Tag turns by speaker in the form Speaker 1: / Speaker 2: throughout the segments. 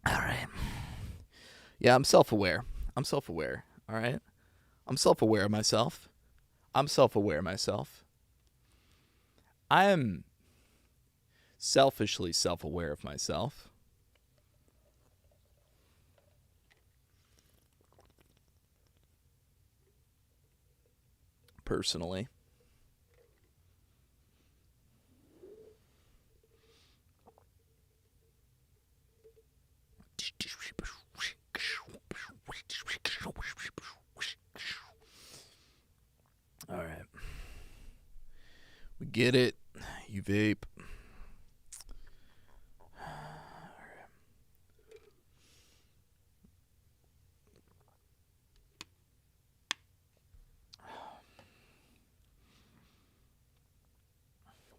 Speaker 1: All right. Yeah, I'm self-aware. All right. I'm self-aware of myself. I am selfishly self-aware of myself. Personally. All right. We get it. You vape.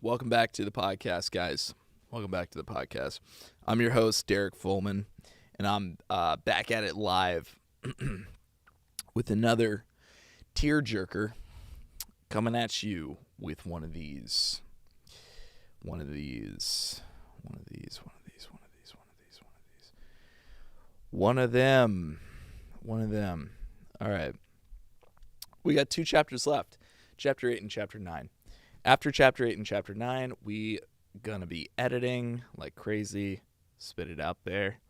Speaker 1: Welcome back to the podcast, guys. Welcome back to the podcast. I'm your host, Derek Fullman, and I'm back at it live with another tearjerker coming at you with one of these. One of them. All right. We got 2 chapters left, Chapter 8 and Chapter 9. After Chapter 8 and Chapter 9, we gonna be editing like crazy. Spit it out there.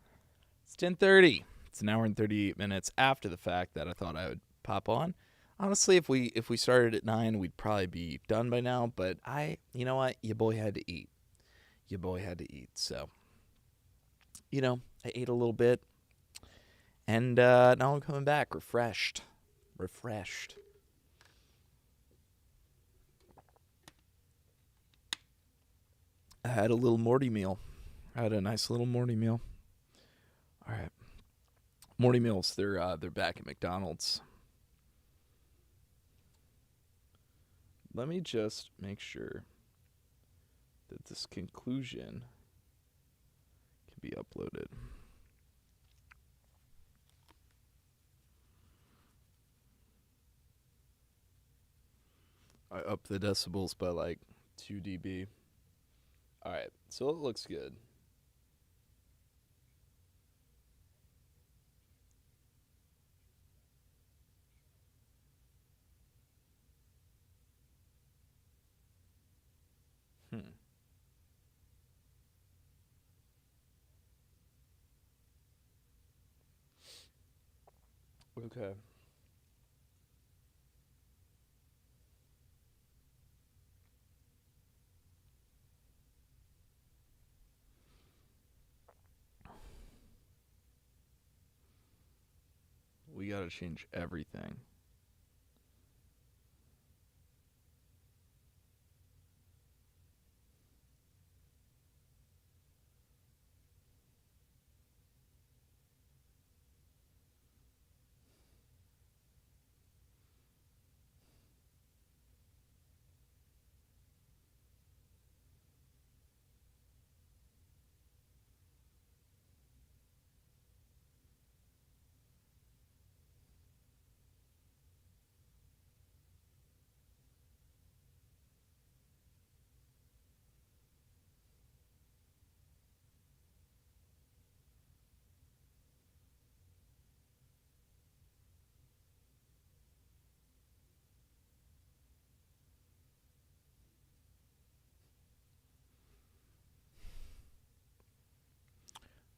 Speaker 1: It's 10:30. It's an hour and 38 minutes after the fact that I thought I would pop on. Honestly, if we started at 9, we'd probably be done by now. But you know what? Your boy had to eat. So, I ate a little bit. And now I'm coming back refreshed. I had a little Morty meal. I had a nice little Morty meal. All right. Morty meals, they're back at McDonald's. Let me just make sure that this conclusion can be uploaded. I upped the decibels by like 2 dB. All right, so it looks good. Okay. We gotta change everything.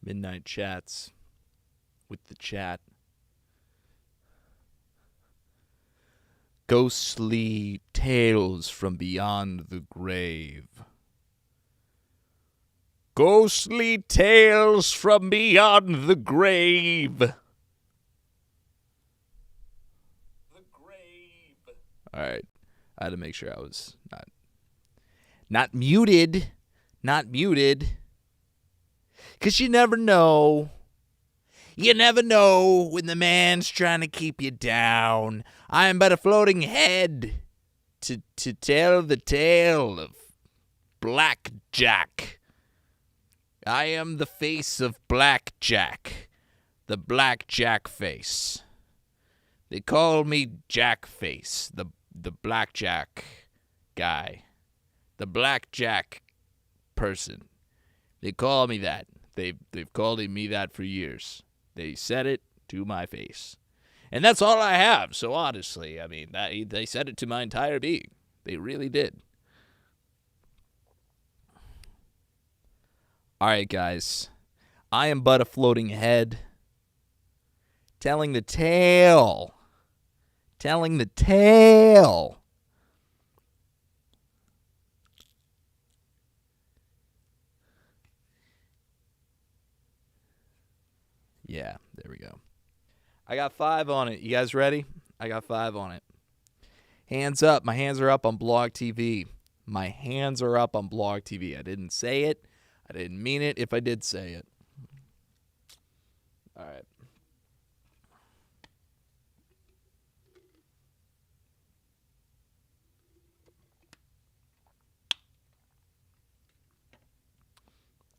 Speaker 1: Midnight chats with the chat. Ghostly tales from beyond the grave. Ghostly tales from beyond the grave. The grave. All right. I had to make sure I was not muted. Not muted. Because you never know. You never know when the man's trying to keep you down. I am but a floating head to tell the tale of Blackjack. I am the face of Blackjack. The Blackjack face. They call me Jackface, the Blackjack guy. The Blackjack person. They call me that. They've called me that for years. They said it to my face. And that's all I have. So honestly, I mean, they said it to my entire being. They really did. All right, guys. I am but a floating head. Telling the tale. Telling the tale. Yeah, there we go. I got 5 on it. You guys ready? I got 5 on it. Hands up. My hands are up on Blog TV. My hands are up on Blog TV. I didn't say it. I didn't mean it if I did say it. All right.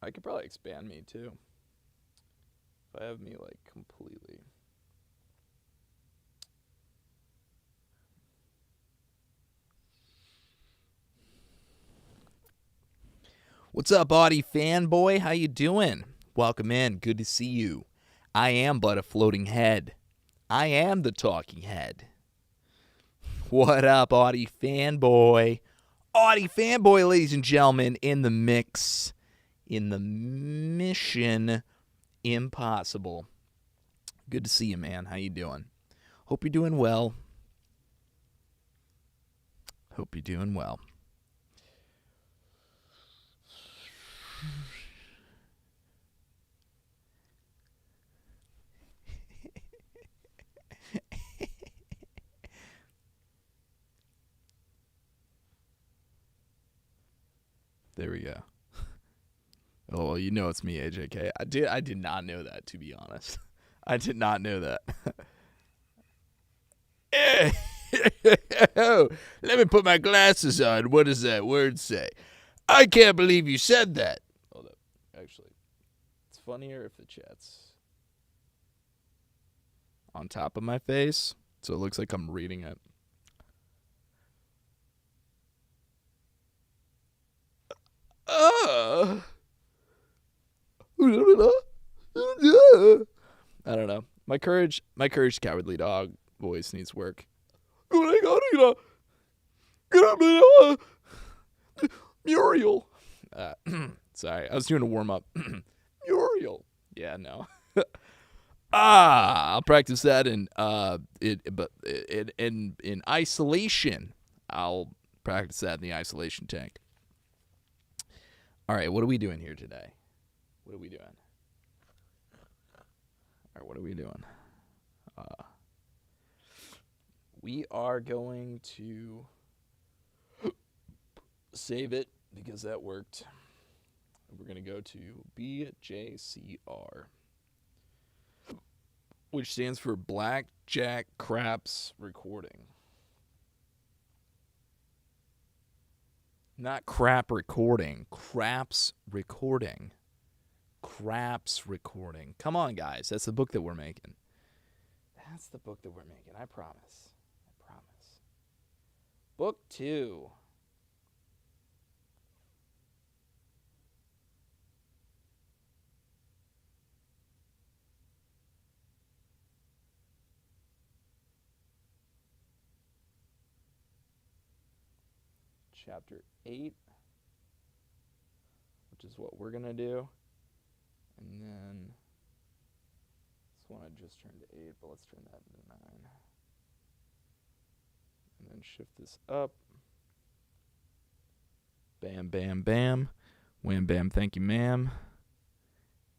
Speaker 1: I could probably expand me too. If I have me like completely. What's up, Audie fanboy? How you doing? Welcome in. Good to see you. I am but a floating head. I am the talking head. What up, Audie fanboy? Audie fanboy, ladies and gentlemen, in the mix. In the Mission Impossible. Good to see you, man. How you doing? Hope you're doing well. Hope you're doing well. There we go. Oh, well, you know it's me, AJK. I did not know that, to be honest. I did not know that. Let me put my glasses on. What does that word say? I can't believe you said that. Hold up. Actually, it's funnier if the chat's on top of my face, so it looks like I'm reading it. I don't know. My courage cowardly dog voice needs work. Muriel. Sorry, I was doing a warm up. Muriel. Yeah, no. I'll practice that in isolation. I'll practice that in the isolation tank. All right, what are we doing here today? What are we doing? All right, what are we doing? We are going to save it because that worked. We're going to go to BJCR, which stands for Blackjack Craps Recording. Not crap recording, craps recording. Craps recording. Come on, guys. That's the book that we're making. That's the book that we're making. I promise. I promise. Book 2. Chapter 8, which is what we're going to do. And then this one I just turned to 8, but let's turn that into 9. And then shift this up. Bam, bam, bam. Wham, bam, thank you, ma'am.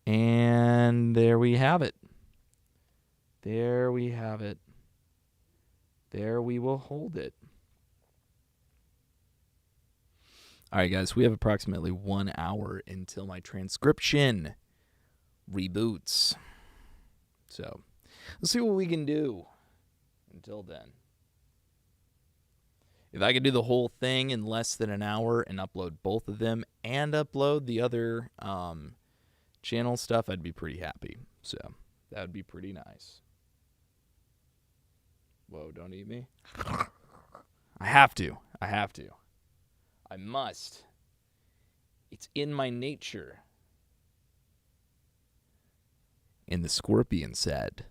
Speaker 1: And there we have it. There we have it. There we will hold it. All right, guys, we have approximately 1 hour until my transcription reboots. So let's see what we can do until then. If I could do the whole thing in less than an hour and upload both of them and upload the other channel stuff, I'd be pretty happy. So that would be pretty nice. Whoa, don't eat me. I have to. I must. It's in my nature. And the scorpion said,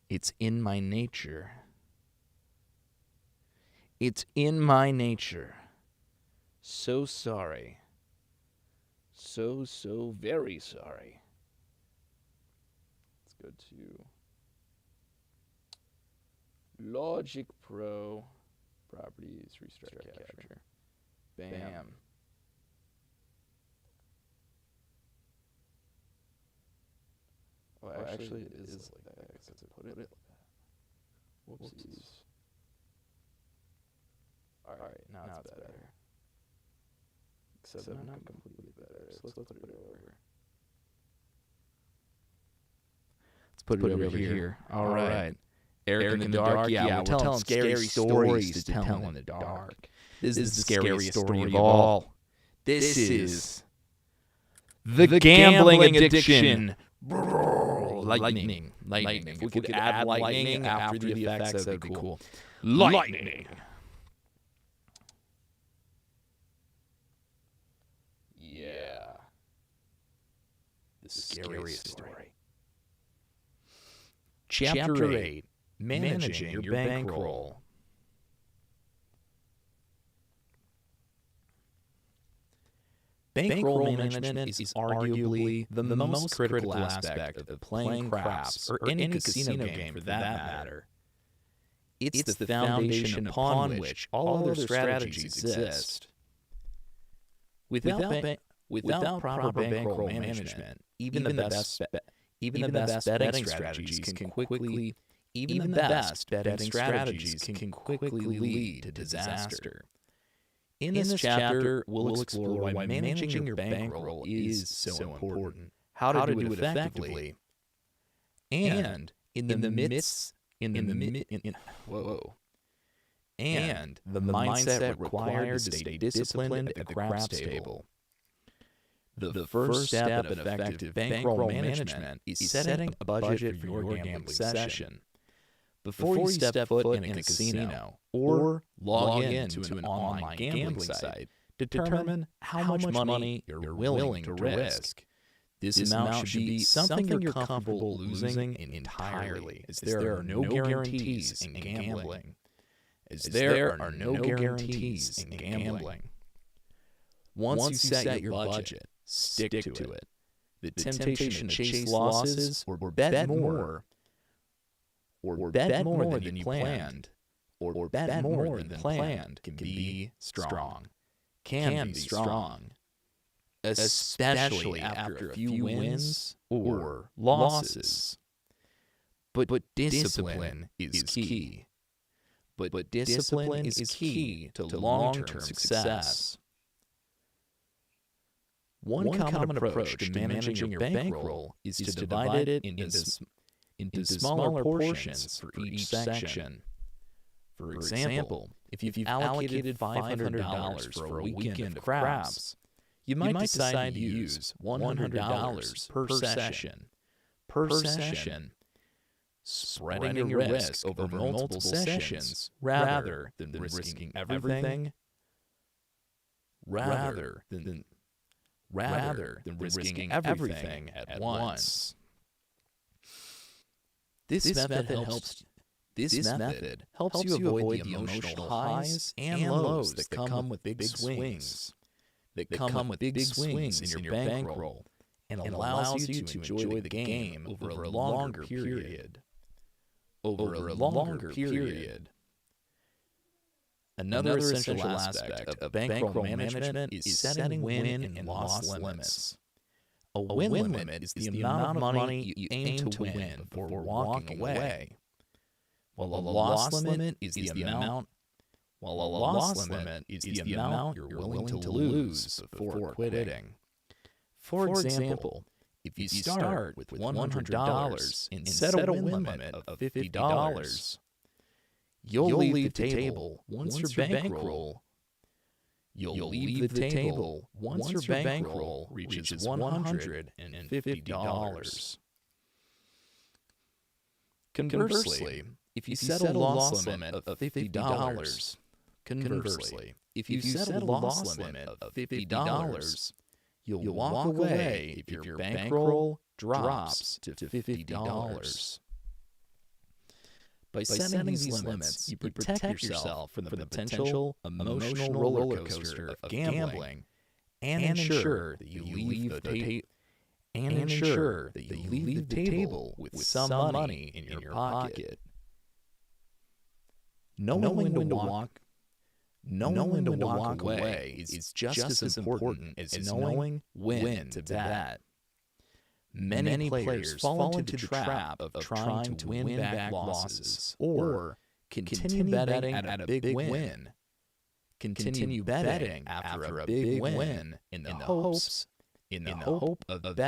Speaker 1: "It's in my nature. It's in my nature. So sorry. So very sorry." Let's go to Logic Pro. Properties, restart capture. Bam. Oh, actually, it is like that because I put it like that. Whoopsies. Alright, now it's better. Except not completely better. So let's put it over. Let's put it over here. Alright. Eric in the dark. Yeah, we're telling scary stories to tell in the dark. This is the scariest story of all. This is the gambling addiction. Lightning. If we could add lightning after the effects, that would be cool. Lightning. Yeah. The scariest story. Chapter 8. Managing your bankroll. Bankroll management is arguably the most critical aspect of playing craps or any casino game for that matter. It's the foundation upon which all other strategies exist. Without proper bankroll management, even the best betting strategies can quickly lead to disaster. In this chapter, we'll explore why managing your bankroll is so important, how to do it effectively, and the mindset required to stay disciplined at the craps table. The first step in effective bankroll management is setting a budget for your gambling session. Before you step foot in a casino or log into an online gambling site, determine how much money you're willing to risk. This amount should be something you're comfortable losing entirely, as there are no guarantees in gambling. Once you set your budget, stick to it. The temptation to chase losses or bet more than you planned, can be strong. Especially after a few wins or losses. But discipline is key. Discipline is key to long-term success. One common approach to managing your bankroll is to divide it into smaller portions for each section. For example, if you've allocated $500 for a weekend of craps, you might decide to use $100 per session, spreading your risk over multiple sessions rather than risking everything at once. This method helps you avoid the emotional highs and lows that come with big swings. In your bankroll and allows you to enjoy the game over a longer period. Another essential aspect of bankroll management is setting win and loss limits. A win limit is the amount of money you aim to win before walking away, while a loss limit is the amount you're willing to lose before quitting. For example, if you start with $100 and set a win limit of $50, You'll leave the table once your bankroll. You'll leave the table once your bankroll reaches $150. Conversely, if you set a loss limit of $50, you'll walk away if your bankroll drops to $50. By setting these limits, you protect yourself from the potential emotional roller coaster of gambling and ensure that you leave the table with some money in your pocket. Knowing when to walk away is just as important as knowing when to bet. Many players fall into the trap of trying to win back losses or continue betting at a big win. Continue betting after a big win in the hope of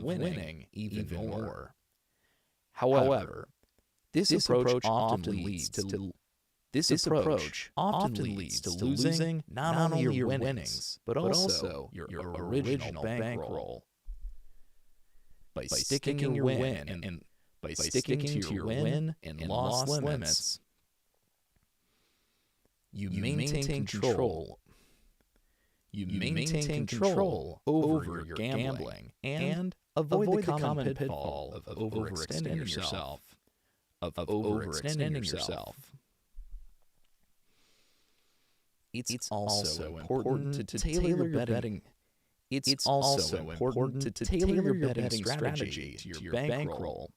Speaker 1: winning even more. However, this approach often leads to losing not only your winnings, but also your original bankroll. By sticking to your win and loss limits, you maintain control. You maintain control over your gambling and avoid the common pitfall of overextending yourself. It's also important to tailor your betting. It's also important to tailor your betting strategy to your bankroll.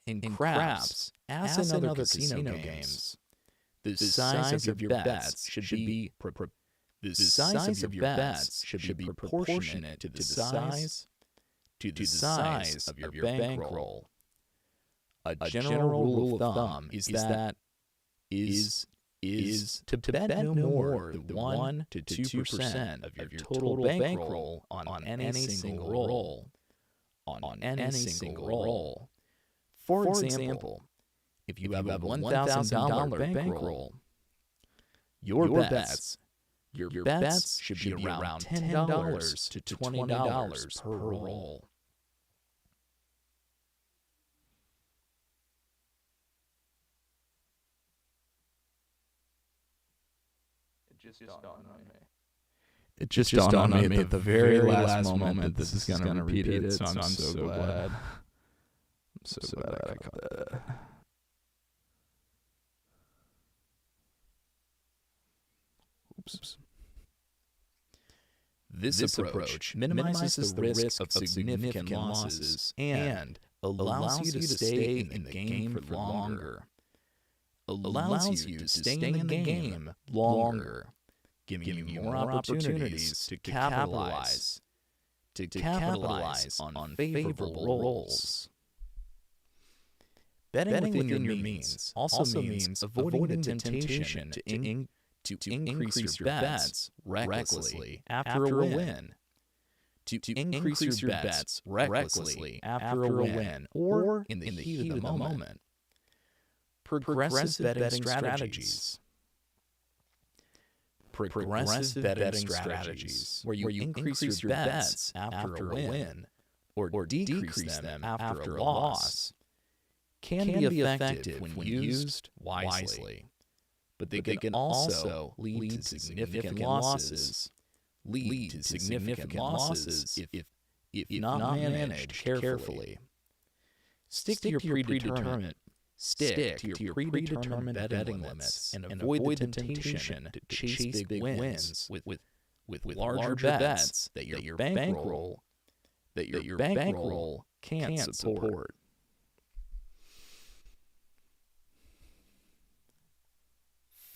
Speaker 1: In craps, as in other casino games, the size of your bets should be proportionate to the size of your bankroll. A general rule of thumb is to bet no more than 1 to 2% of your total bankroll on any single roll. For example, if you have a $1,000 bankroll, your bets should be around $10 to $20 per roll. It just dawned on me at the very last moment that this is going to repeat it, so I'm so glad. I'm so glad I caught that. Oops. This approach minimizes the risk of significant losses and allows you to stay in the game for longer. Giving you more opportunities to capitalize on favorable rolls. Betting within your means also means avoiding the temptation to increase your bets recklessly after a win. Or in the heat of the moment. Progressive betting strategies. Where you increase your bets after a win or decrease them after a loss can be effective when used wisely. But they can also lead to significant losses. If not managed carefully. Stick to your predetermined betting limits and avoid the temptation to chase big wins with larger bets that your bankroll can't support.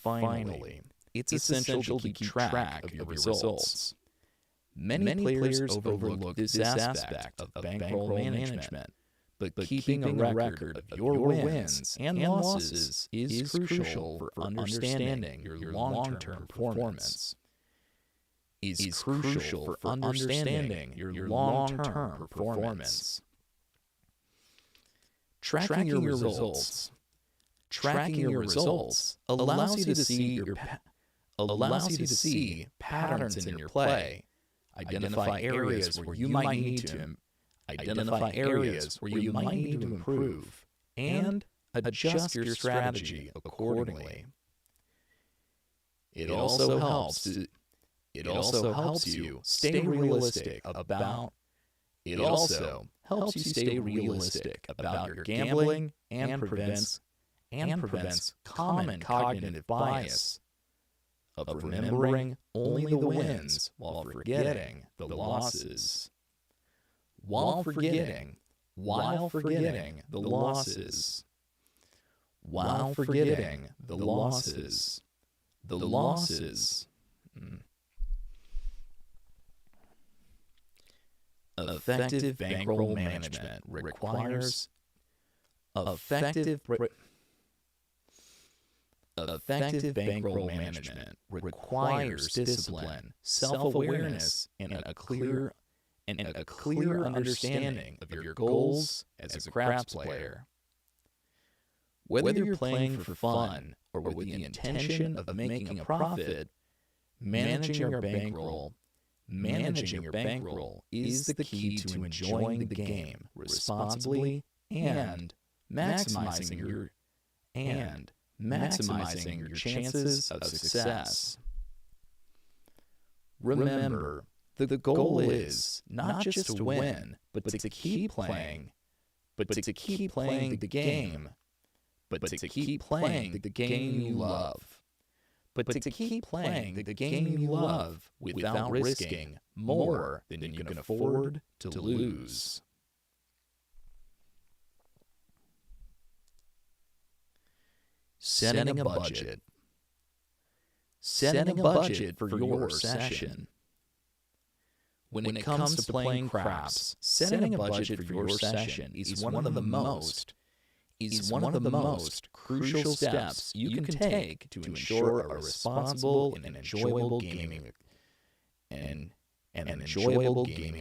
Speaker 1: Finally, it's essential to keep track of your results. Many players overlook this aspect of bankroll management, but keeping a record of your wins and losses is crucial for understanding your long-term performance. Tracking your results Tracking your results allows you to see patterns in your play, identify areas where you might need to improve, and adjust your strategy accordingly. It also helps you stay realistic about your gambling and prevents common cognitive bias of remembering only the wins while forgetting the losses. While forgetting the losses. Effective bankroll management requires discipline, self-awareness, and a clear understanding of your goals as a craps player. Whether you're playing for fun or with the intention of making a profit, managing your bankroll is the key to enjoying the game responsibly and maximizing your chances of success. Remember, the goal is not just to win, but to keep playing the game you love. But to keep playing the game you love without risking more than you can afford to lose. Setting a budget. Setting a budget for your session. When it comes to playing craps, setting a budget for your session is one of the most crucial steps you can take to ensure a responsible and enjoyable gaming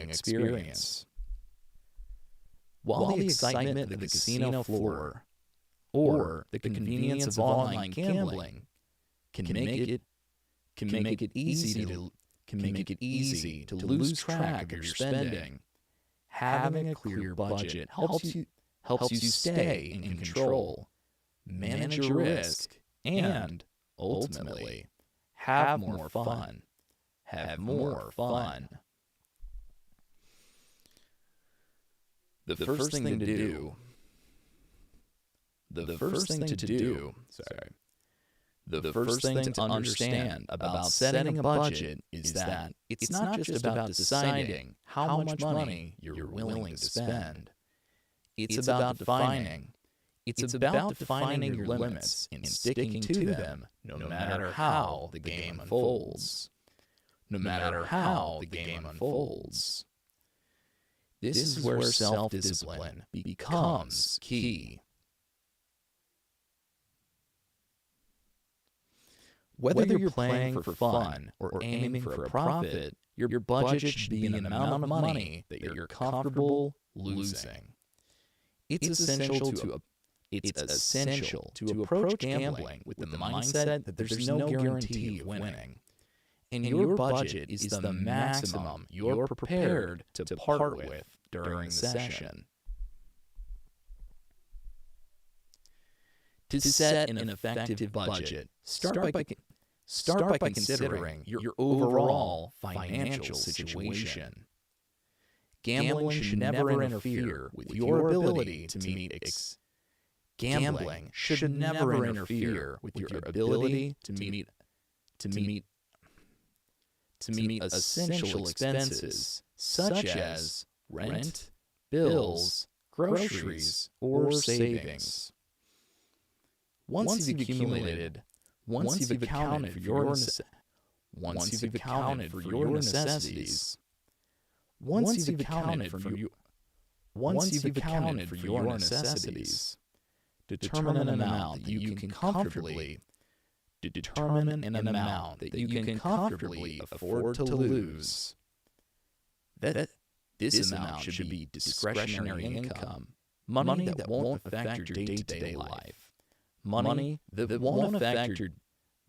Speaker 1: experience. While the excitement of the casino floor or the convenience of online gambling can make it easy to lose track of your spending, having a clear budget helps you stay in control, manage your risk, and ultimately have more fun. The first thing to understand about setting a budget is that it's not just about deciding how much money you're willing to spend. It's about defining your limits and sticking to them no matter how the game unfolds. This is where self-discipline becomes key. Whether you're playing for fun or aiming for a profit, your budget should be an amount of money that you're comfortable losing. It's essential to approach gambling with the mindset that there's no guarantee of winning, and your budget is the maximum you're prepared to part with during the session. To set an effective budget, start by considering your overall financial situation. Gambling should never interfere with your ability to meet essential expenses such as rent, bills, groceries, or savings. Once you've accounted for your necessities, determine an amount that you can comfortably afford to lose. This amount should be discretionary income, money that won't affect your day-to-day life, money that won't affect your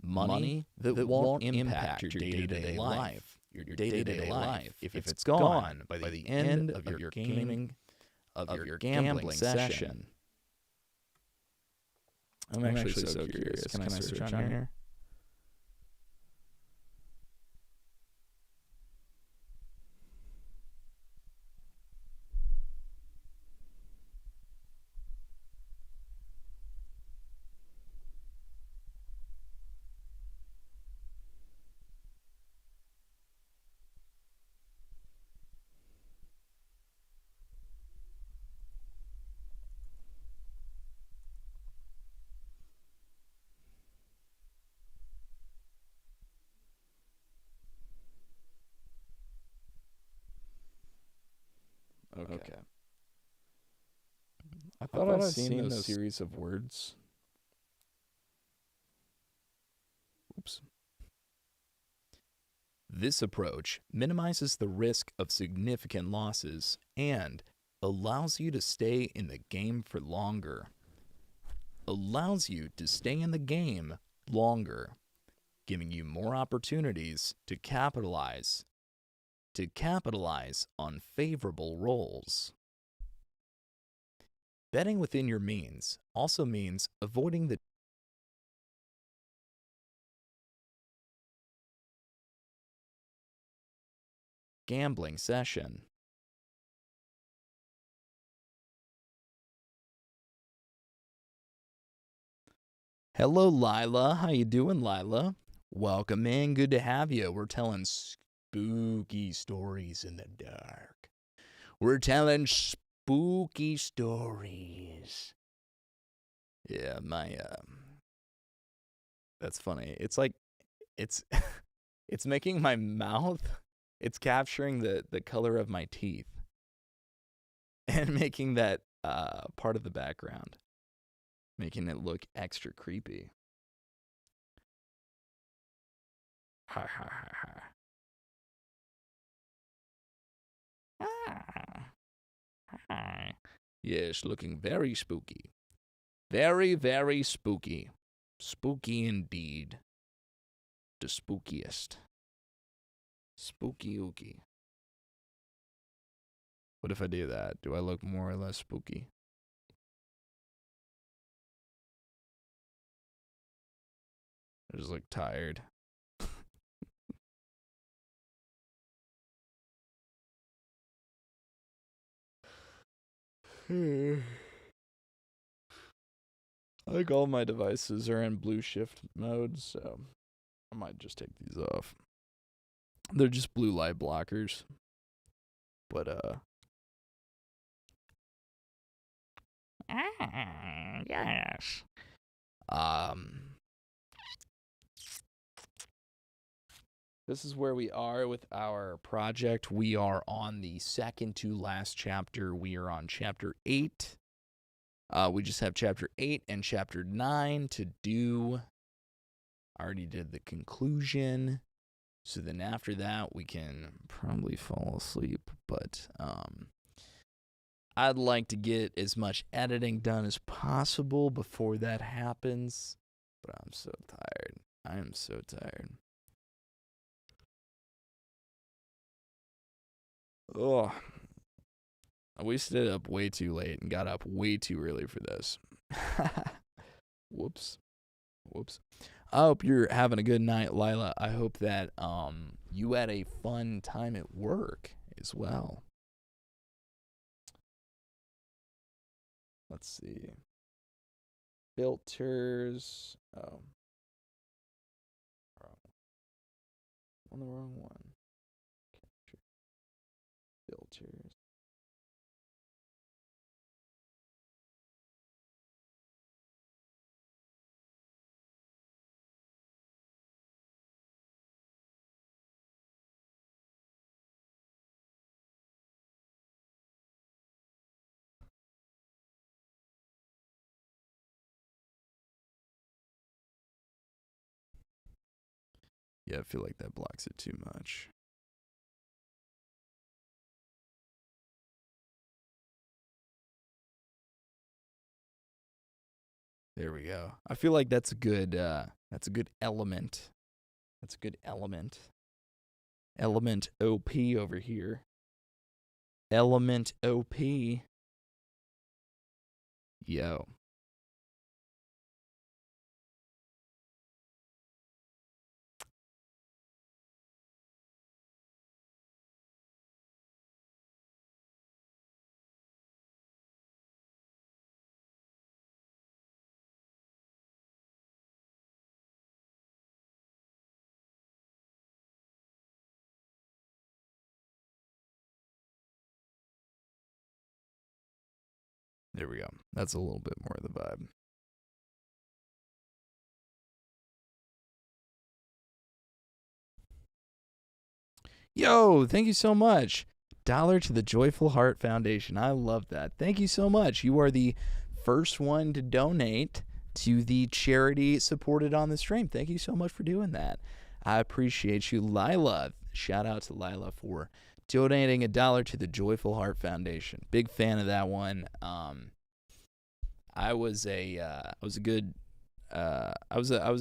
Speaker 1: money that won't impact your day-to-day life. Your day-to-day life, if it's gone by the end of your gambling session. I'm actually so curious. Can I search on here? Okay. I thought I'd seen those series of words. Oops. This approach minimizes the risk of significant losses and allows you to stay in the game for longer. Giving you more opportunities to capitalize on favorable rolls. Betting within your means also means avoiding the gambling session. Hello, Lila. How you doing, Lila? Welcome in. Good to have you. We're telling spooky stories in the dark. We're telling spooky stories. Yeah, that's funny. It's like, it's making my mouth, it's capturing the color of my teeth and making that part of the background, making it look extra creepy. Ha ha ha ha. Yes, looking very spooky. Very, very spooky. Spooky indeed. The spookiest. Spooky ooky. What if I do that? Do I look more or less spooky? I just look tired. I think all my devices are in blue shift mode, so I might just take these off. They're just blue light blockers. But yes. This is where we are with our project. We are on the second to last chapter. We are on chapter 8. We just have chapter 8 and chapter 9 to do. I already did the conclusion. So then after that, we can probably fall asleep. But I'd like to get as much editing done as possible before that happens. But I'm so tired. I am so tired. Oh, we stayed up way too late and got up way too early for this. Whoops. I hope you're having a good night, Lila. I hope that you had a fun time at work as well. Let's see. Filters. Oh. On the wrong one. Filters. Yeah, I feel like that blocks it too much. There we go. I feel like that's a good element. That's a good element. Element OP over here. Element OP. Yo. There we go. That's a little bit more of the vibe. Yo, thank you so much. $1 to the Joyful Heart Foundation. I love that. Thank you so much. You are the first one to donate to the charity supported on the stream. Thank you so much for doing that. I appreciate you, Lila. Shout out to Lila for donating $1 to the Joyful Heart Foundation. Big fan of that one. I was a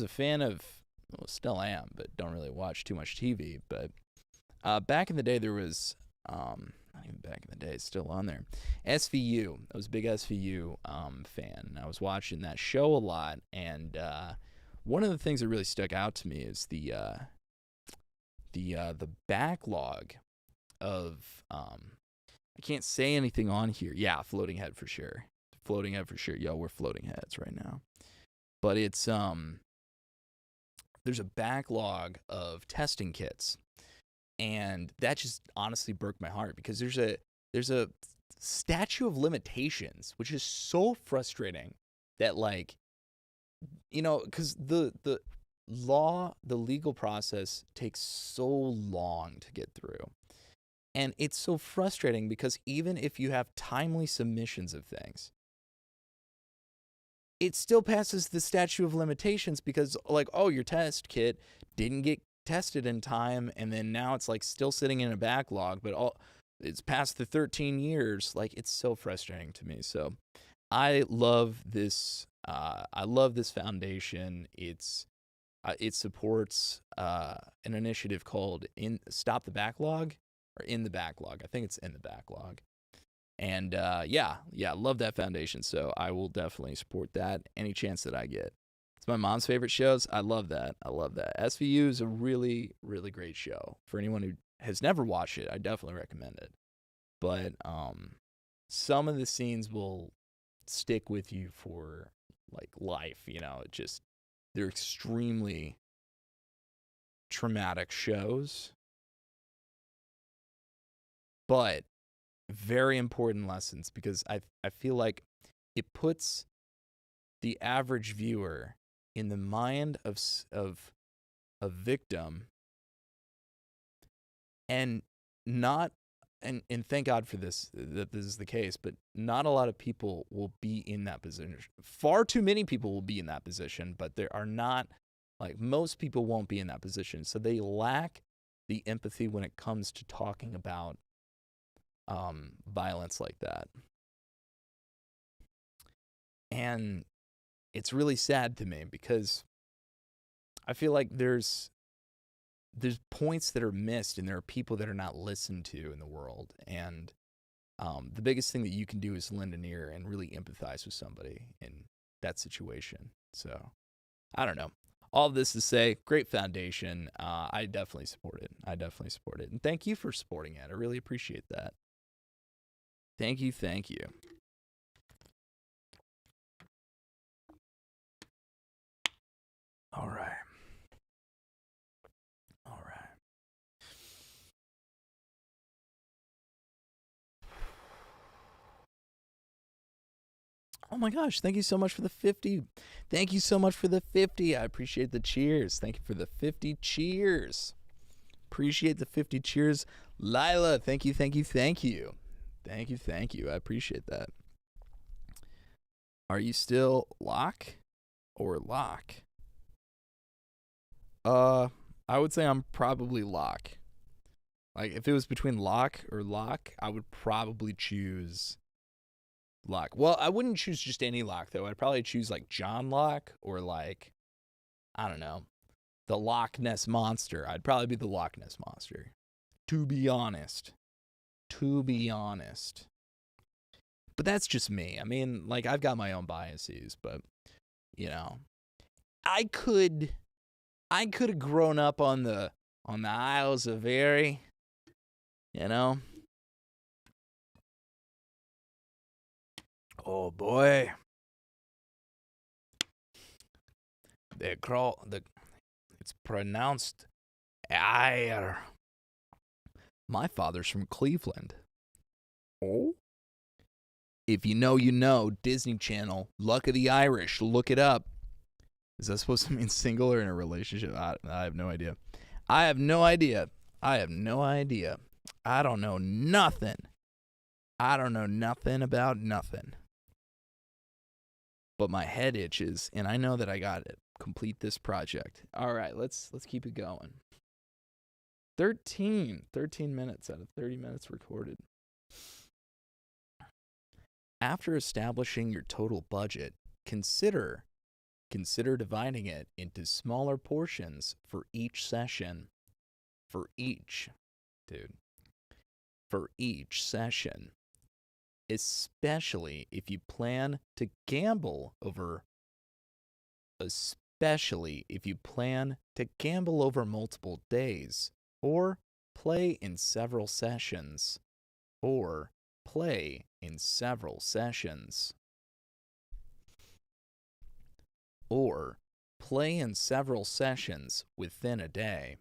Speaker 1: fan of, well, still am, but don't really watch too much TV. But back in the day, there was, not even back in the day, it's still on there, SVU. I was a big SVU fan. I was watching that show a lot, and one of the things that really stuck out to me is the backlog of, I can't say anything on here. Yeah, Floating Head for sure. Floating Head for sure. Yo, we're floating heads right now. But it's there's a backlog of testing kits, and that just honestly broke my heart, because there's a statute of limitations, which is so frustrating. That, like, you know, because the legal process takes so long to get through. And it's so frustrating because even if you have timely submissions of things, it still passes the statute of limitations, because, like, oh, your test kit didn't get tested in time, and then now it's like still sitting in a backlog, but it's past the 13 years. Like, it's so frustrating to me. So I love this. I love this foundation. It supports an initiative called Stop the Backlog, or In the Backlog. I think it's In the Backlog. And yeah, love that foundation. So I will definitely support that any chance that I get. It's my mom's favorite shows. I love that. SVU is a really, really great show. For anyone who has never watched it, I definitely recommend it. But some of the scenes will stick with you for, like, life. You know, they're extremely traumatic shows, but very important lessons, because I feel like it puts the average viewer in the mind of a victim, and thank God for this, that this is the case, but not a lot of people will be in that position. Far too many people will be in that position, but there are not, like, most people won't be in that position. So they lack the empathy when it comes to talking about violence like that. And it's really sad to me, because I feel like there's points that are missed, and there are people that are not listened to in the world. And the biggest thing that you can do is lend an ear and really empathize with somebody in that situation. So I don't know. All of this to say, great foundation. I definitely support it. And thank you for supporting it. I really appreciate that. Thank you. All right. Oh my gosh, thank you so much for the 50. Thank you so much for the 50. I appreciate the cheers. Thank you for the 50 cheers. Appreciate the 50 cheers. Lila, thank you. I appreciate that. Are you still lock or lock? I would say I'm probably lock. Like, if it was between lock or lock, I would probably choose Lock. Well, I wouldn't choose just any lock, though. I'd probably choose, like, John Locke or, like, I don't know, the Loch Ness Monster. I'd probably be the Loch Ness Monster. To be honest. But that's just me. I mean, like, I've got my own biases, but, you know, I could have grown up on the Isles of Airy, you know. Oh boy, it's pronounced air. My father's from Cleveland. Oh. If you know, you know. Disney Channel, Luck of the Irish. Look it up. Is that supposed to mean single or in a relationship? I have no idea. I don't know nothing. I don't know nothing about nothing. But my head itches, and I know that I got to complete this project. All right, let's keep it going. 13 minutes out of 30 minutes recorded. After establishing your total budget, consider dividing it into smaller portions for each session. For each session. Especially if you plan to gamble over multiple days or play in several sessions within a day.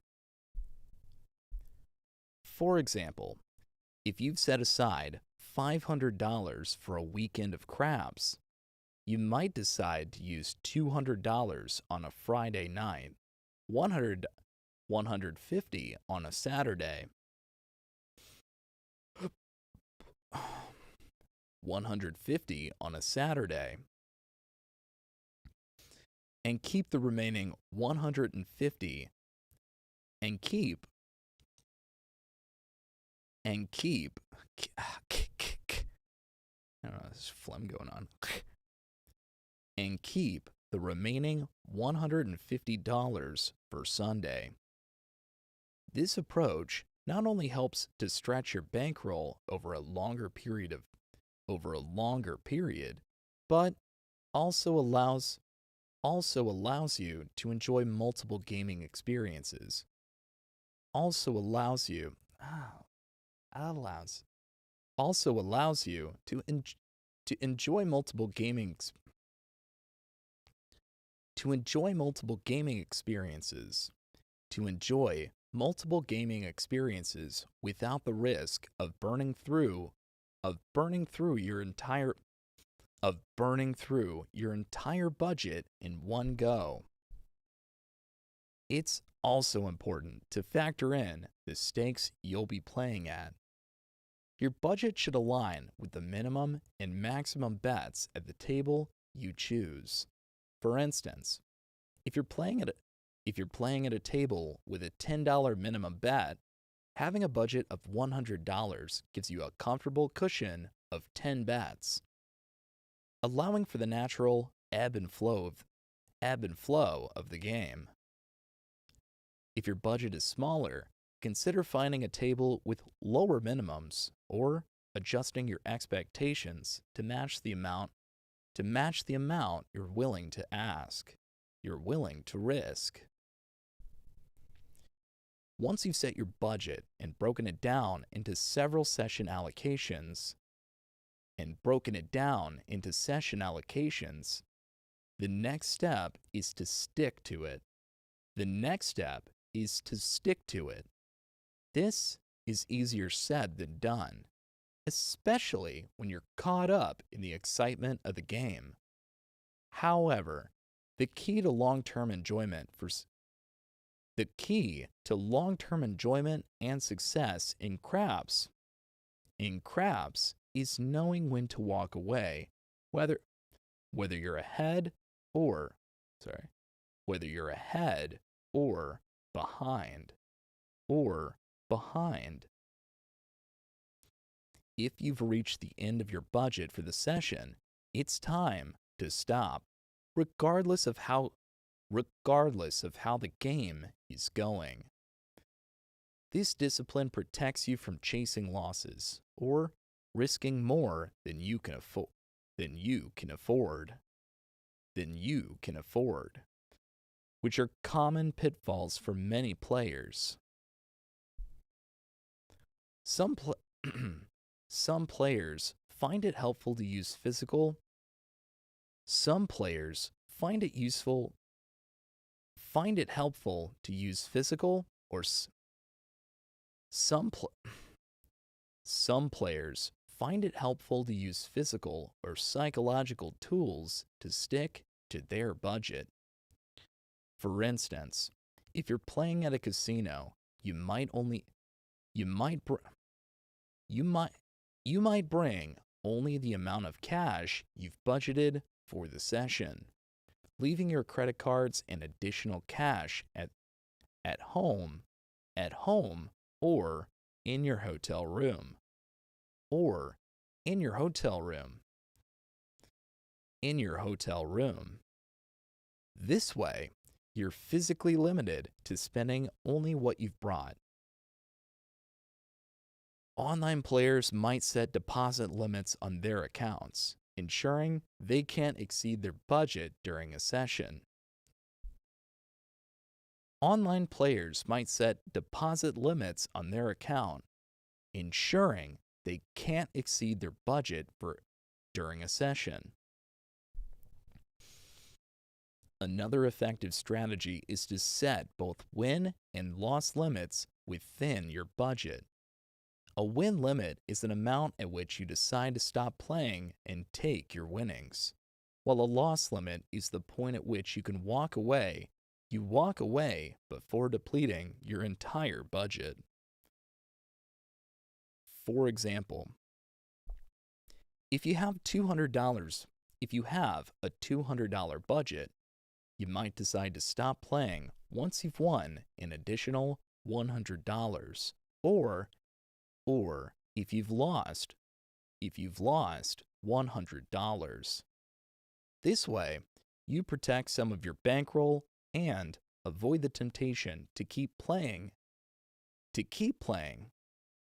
Speaker 1: For example, if you've set aside $500 for a weekend of craps, you might decide to use $200 on a Friday night, $150 on a Saturday, $150 on a Saturday, and keep the remaining $150 and keep I don't know, there's phlegm going on. And keep the remaining $150 for Sunday. This approach not only helps to stretch your bankroll over a longer period, but also allows you to enjoy multiple gaming experiences. Also allows you to enjoy multiple gaming experiences without the risk of burning through your entire budget in one go. It's also important to factor in the stakes you'll be playing at. Your budget should align with the minimum and maximum bets at the table you choose. For instance, if you're playing at a table with a $10 minimum bet, having a budget of $100 gives you a comfortable cushion of 10 bets, allowing for the natural ebb and flow of the game. If your budget is smaller, consider finding a table with lower minimums or adjusting your expectations to match the amount you're willing to risk. Once you've set your budget and broken it down into session allocations, the next step is to stick to it. This is easier said than done, especially when you're caught up in the excitement of the game. However, the key to long-term enjoyment and success in craps is knowing when to walk away, whether you're ahead or behind. If you've reached the end of your budget for the session, it's time to stop, regardless of how the game is going. This discipline protects you from chasing losses or risking more than you can afford, which are common pitfalls for many players. Some players find it helpful to use physical. Some players find it helpful to use physical or some players find it helpful to use physical or psychological tools to stick to their budget. For instance, if you're playing at a casino, you might bring only the amount of cash you've budgeted for the session, leaving your credit cards and additional cash at home or in your hotel room. This way, you're physically limited to spending only what you've brought. Online players might set deposit limits on their accounts, ensuring they can't exceed their budget during a session. Online players might set deposit limits on their account, ensuring they can't exceed their budget during a session. Another effective strategy is to set both win and loss limits within your budget. A win limit is an amount at which you decide to stop playing and take your winnings, while a loss limit is the point at which you can walk away. You walk away before depleting your entire budget. For example, if you have a $200 budget, you might decide to stop playing once you've won an additional $100, or if you've lost $100. This way, you protect some of your bankroll and avoid the temptation to keep playing.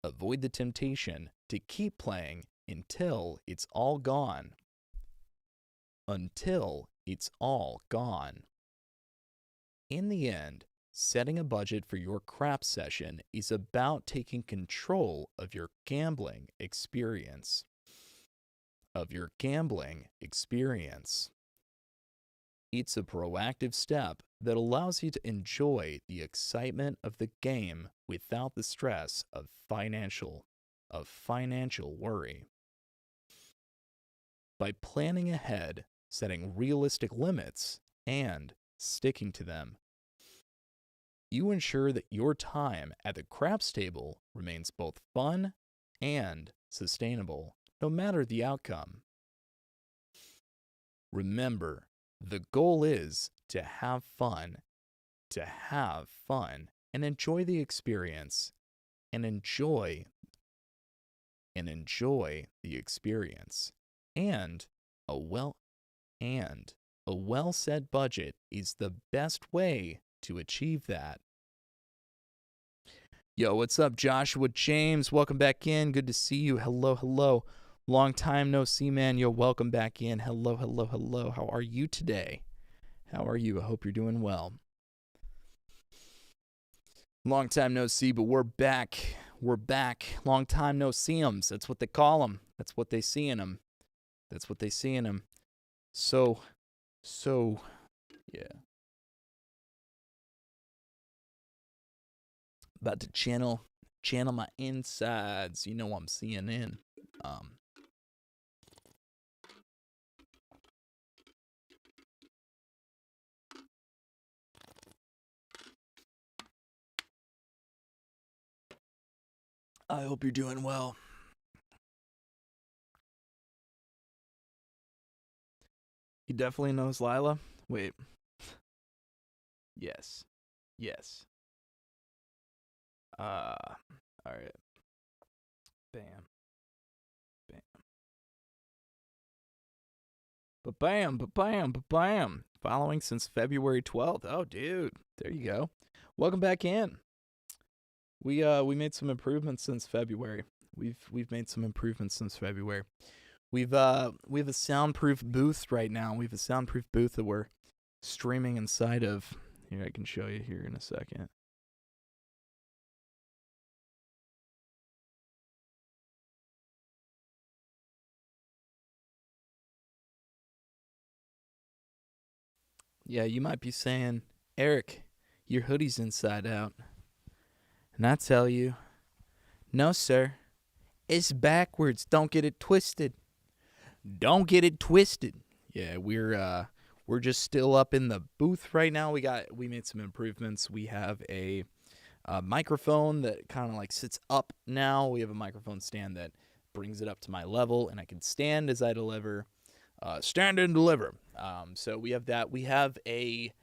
Speaker 1: Avoid the temptation to keep playing until it's all gone. In the end, setting a budget for your craps session is about taking control of your gambling experience. It's a proactive step that allows you to enjoy the excitement of the game without the stress of financial worry. By planning ahead, setting realistic limits, and sticking to them, you ensure that your time at the craps table remains both fun and sustainable, no matter the outcome. Remember, the goal is to have fun and enjoy the experience, and enjoy the experience. And a well-set budget is the best way to achieve that. Yo, what's up, Joshua James? Welcome back in. Good to see you. Hello. Long time no see, man. Yo, welcome back in. Hello. How are you today? How are you? I hope you're doing well. Long time no see, but we're back. Long time no see-ems. That's what they call them. That's what they see in them. So, yeah. About to channel my insides. You know I'm CNN. I hope you're doing well. He definitely knows Lila. Wait. Yes. All right. Bam. Ba-bam, ba-bam, ba-bam. Following since February 12th. Oh, dude. There you go. Welcome back in. We made some improvements since February. We've made some improvements since February. We have a soundproof booth right now. We have a soundproof booth that we're streaming inside of. Here, I can show you here in a second. Yeah, you might be saying, Eric, your hoodie's inside out. And I tell you, no, sir. It's backwards. Don't get it twisted. Don't get it twisted. Yeah, we're just still up in the booth right now. We made some improvements. We have a microphone that kind of like sits up now. We have a microphone stand that brings it up to my level, and I can stand as I deliver. Stand and deliver. So we have that. We have a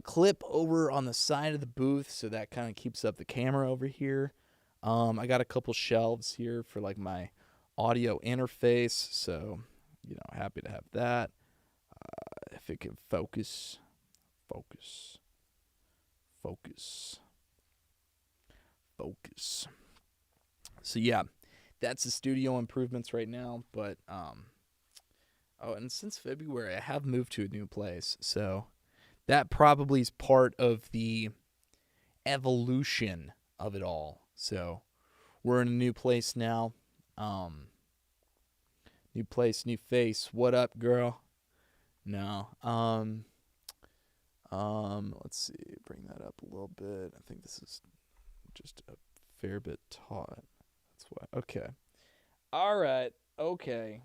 Speaker 1: clip over on the side of the booth, so that kind of keeps up the camera over here. I got a couple shelves here for like my audio interface, so happy to have that. If it can focus. So yeah, that's the studio improvements right now. But and since February, I have moved to a new place, so that probably is part of the evolution of it all. So we're in a new place now. New place, new face. What up, girl? No. Let's see. Bring that up a little bit. I think this is just a fair bit taut. That's why. Okay. All right. Okay.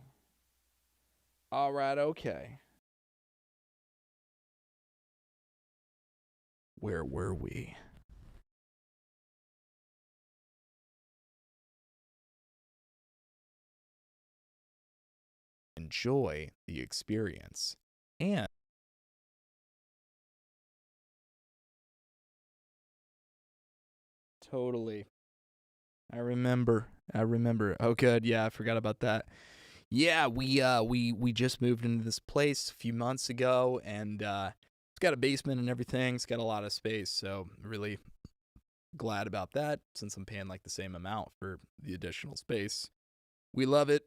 Speaker 1: Where were we? Enjoy the experience. And totally. I remember. Oh, good. Yeah, I forgot about that. Yeah, we just moved into this place a few months ago, and it's got a basement and everything. It's got a lot of space, so really glad about that since I'm paying like the same amount for the additional space. We love it.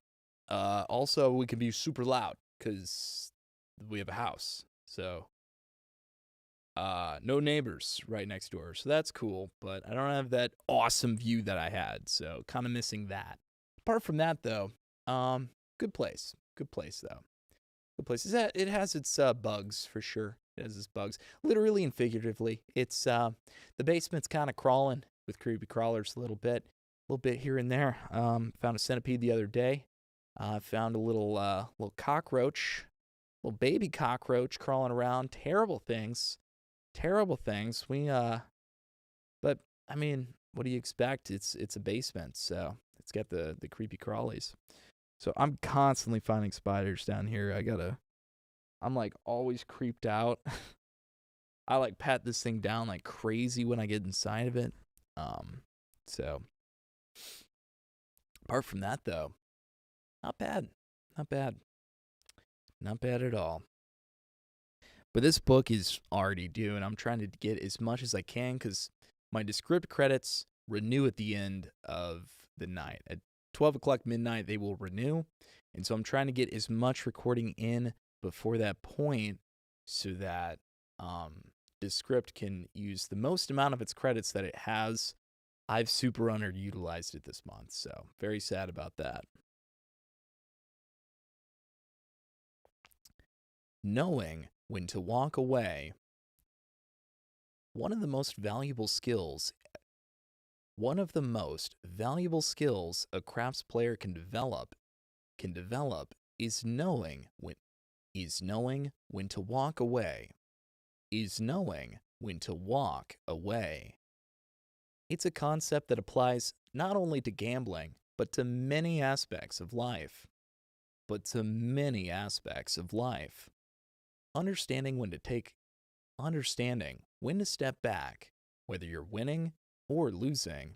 Speaker 1: Also, we can be super loud because we have a house, so no neighbors right next door, so that's cool. But I don't have that awesome view that I had, so kind of missing that. Apart from that, though, good place. Good place, though. Good place. It has its bugs for sure. It has its bugs, literally and figuratively. It's the basement's kind of crawling with creepy crawlers a little bit here and there. Found a centipede the other day. Found a little cockroach, little baby cockroach crawling around. Terrible things. But I mean, what do you expect? It's a basement, so it's got the creepy crawlies. So I'm constantly finding spiders down here. I'm like always creeped out. I like pat this thing down like crazy when I get inside of it. So apart from that, though, not bad at all. But this book is already due, and I'm trying to get as much as I can because my Descript credits renew at the end of the night. At 12 o'clock midnight, they will renew. And so I'm trying to get as much recording in before that point so that Descript can use the most amount of its credits that it has. I've super underutilized it this month, so very sad about that. Knowing when to walk away. One of the most valuable skills a crafts player can develop is knowing when to walk away. It's a concept that applies not only to gambling, but to many aspects of life. Understanding when to step back, whether you're winning or losing,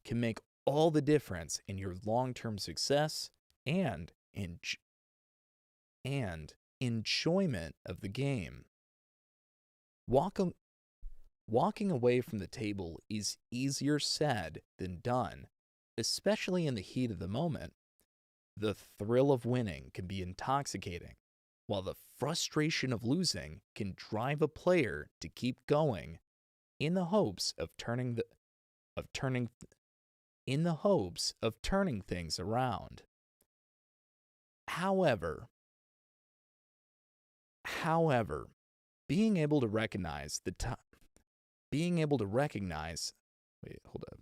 Speaker 1: can make all the difference in your long-term success and and enjoyment of the game. Walk, Walking away from the table is easier said than done, especially in the heat of the moment. The thrill of winning can be intoxicating, while the frustration of losing can drive a player to keep going in the hopes of turning things around. However, however, being able to recognize the time being able to recognize wait, hold up.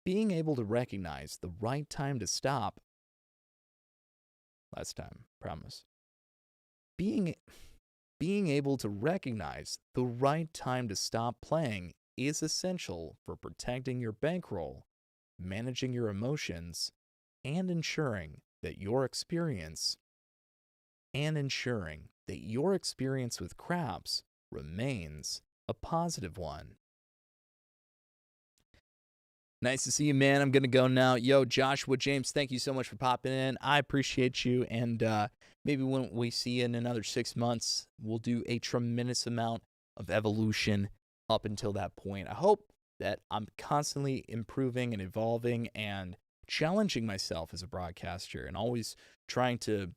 Speaker 1: Being able to recognize the right time to stop. Last time, promise. Being able to recognize the right time to stop playing is essential for protecting your bankroll, managing your emotions, and ensuring that your experience with craps remains a positive one. Nice to see you, man. I'm going to go now. Yo, Joshua James, thank you so much for popping in. I appreciate you. And maybe when we see you in another 6 months, we'll do a tremendous amount of evolution up until that point. I hope that I'm constantly improving and evolving and challenging myself as a broadcaster and always trying to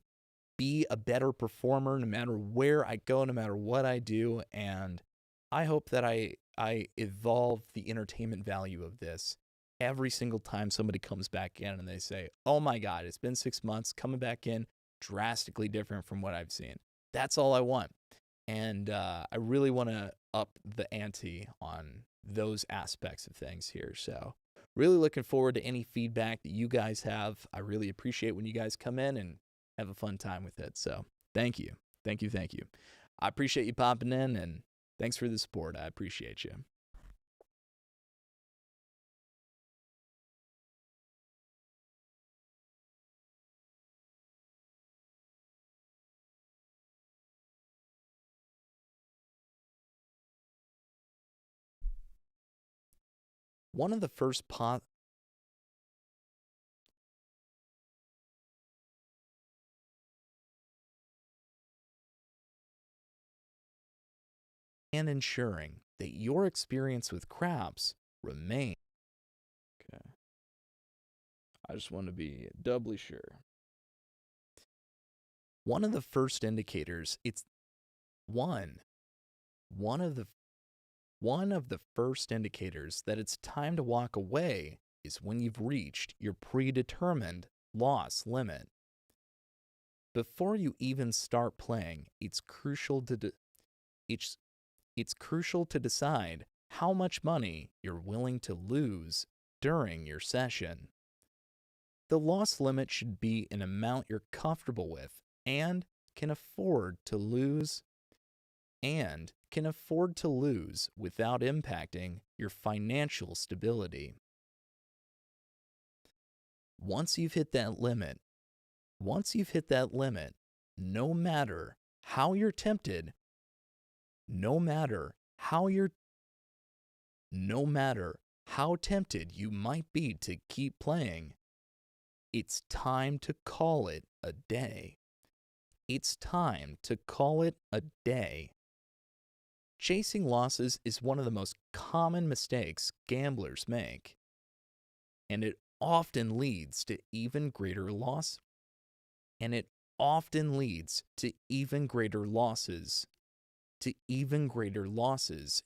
Speaker 1: be a better performer no matter where I go, no matter what I do. And I hope that I evolve the entertainment value of this every single time somebody comes back in and they say, oh my God, it's been 6 months, coming back in drastically different from what I've seen. That's all I want. And I really want to up the ante on those aspects of things here. So really looking forward to any feedback that you guys have. I really appreciate when you guys come in and have a fun time with it. So thank you. Thank you. Thank you. I appreciate you popping in, and thanks for the support. I appreciate you. One of the first and ensuring that your experience with craps remains. Okay. I just want to be doubly sure. One of the first indicators, it's one one of the first indicators that it's time to walk away is when you've reached your predetermined loss limit. Before you even start playing, it's crucial to decide how much money you're willing to lose during your session. The loss limit should be an amount you're comfortable with and can afford to lose without impacting your financial stability. Once you've hit that limit, no matter how you're tempted, no matter how tempted you might be to keep playing, it's time to call it a day. It's time to call it a day. Chasing losses is one of the most common mistakes gamblers make, and it often leads to even greater losses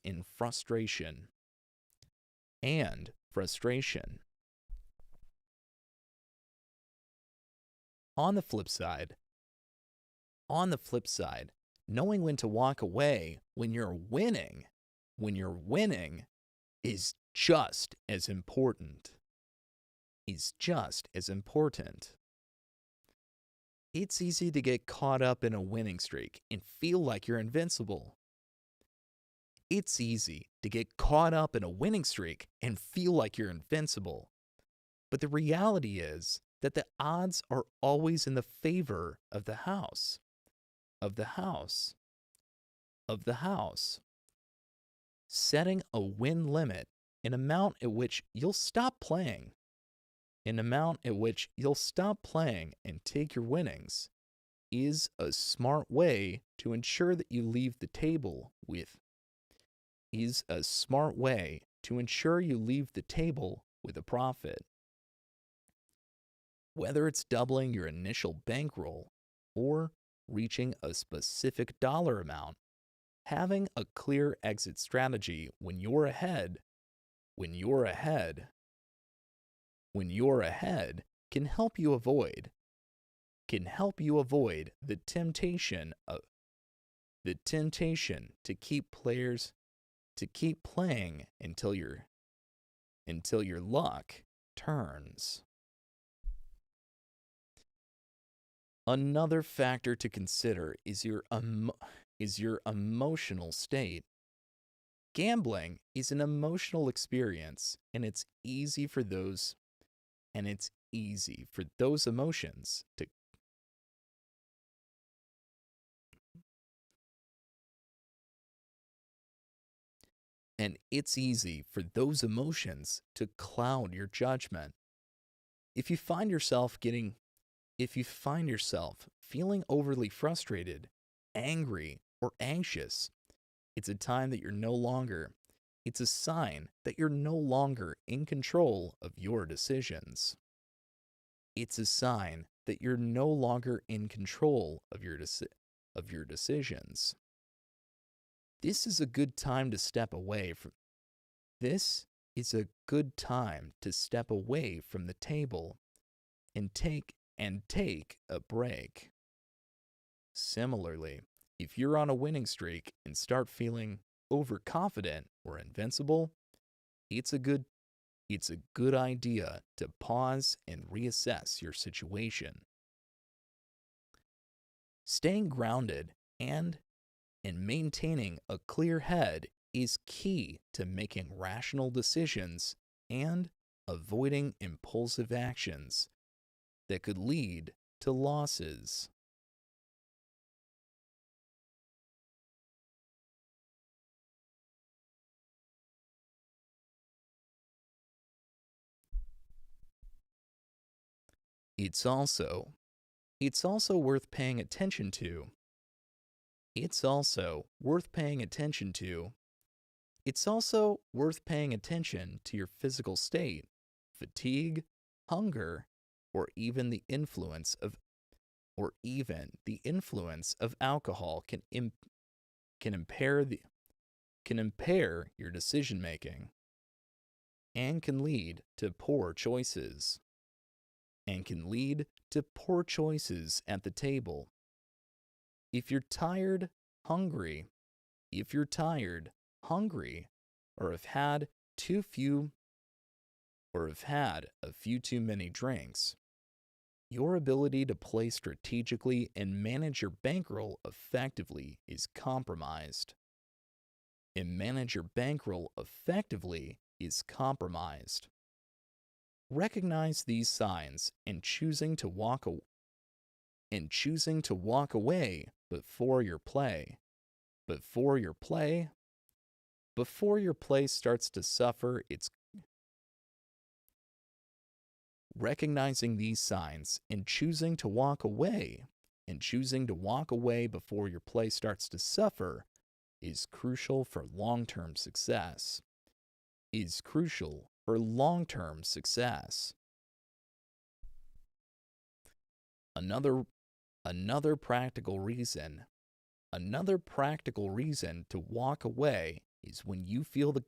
Speaker 1: in frustration. On the flip side, knowing when to walk away when you're winning is just as important. It's easy to get caught up in a winning streak and feel like you're invincible. But the reality is that the odds are always in the favor of the house. Setting a win limit, an amount at which you'll stop playing, An amount at which you'll stop playing and take your winnings is a smart way to ensure that you leave the table with a profit. Whether it's doubling your initial bankroll or reaching a specific dollar amount, having a clear exit strategy when you're ahead when you're ahead can help you avoid the temptation to keep playing until your luck turns. Another factor to consider is your emotional state. Gambling is an emotional experience, and it's easy for those emotions to cloud your judgment. If you find yourself feeling overly frustrated, angry, or anxious, it's a sign that you're no longer in control of your decisions. It's a sign that you're no longer in control of your decisions. This is a good time to step away from the table and take a break. Similarly, if you're on a winning streak and start feeling overconfident or invincible, it's a good idea to pause and reassess your situation. Staying grounded and maintaining a clear head is key to making rational decisions and avoiding impulsive actions that could lead to losses. It's also worth paying attention to. It's also worth paying attention to your physical state, fatigue, hunger, or even the influence of alcohol can impair your decision making and can lead to poor choices at the table. If you're tired, hungry, or have had a few too many drinks, your ability to play strategically and manage your bankroll effectively is compromised. Recognize these signs and choosing to walk away before your play starts to suffer its recognizing these signs and choosing to walk away before your play starts to suffer is crucial for long-term success. Another practical reason to walk away is when you feel the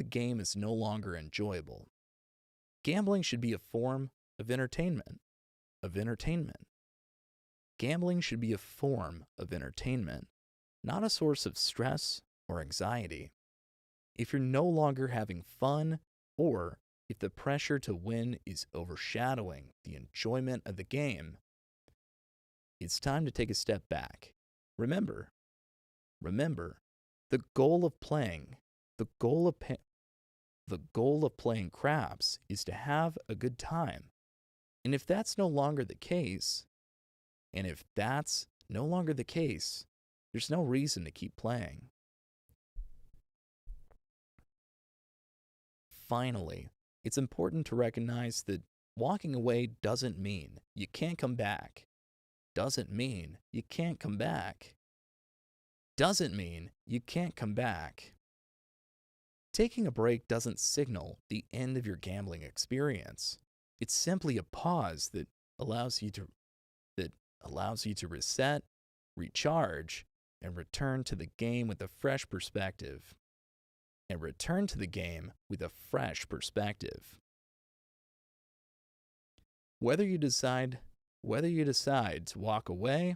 Speaker 1: game is no longer enjoyable. Gambling should be a form of entertainment. Gambling should be a form of entertainment, not a source of stress or anxiety. If you're no longer having fun, or if the pressure to win is overshadowing the enjoyment of the game, it's time to take a step back. Remember, the goal of playing craps is to have a good time. And if that's no longer the case, there's no reason to keep playing. finally, it's important to recognize that walking away doesn't mean you can't come back. Doesn't mean you can't come back. Doesn't mean you can't come back. Taking a break doesn't signal the end of your gambling experience. It's simply a pause that allows you to reset, recharge, and return to the game with a fresh perspective. Whether you decide to walk away,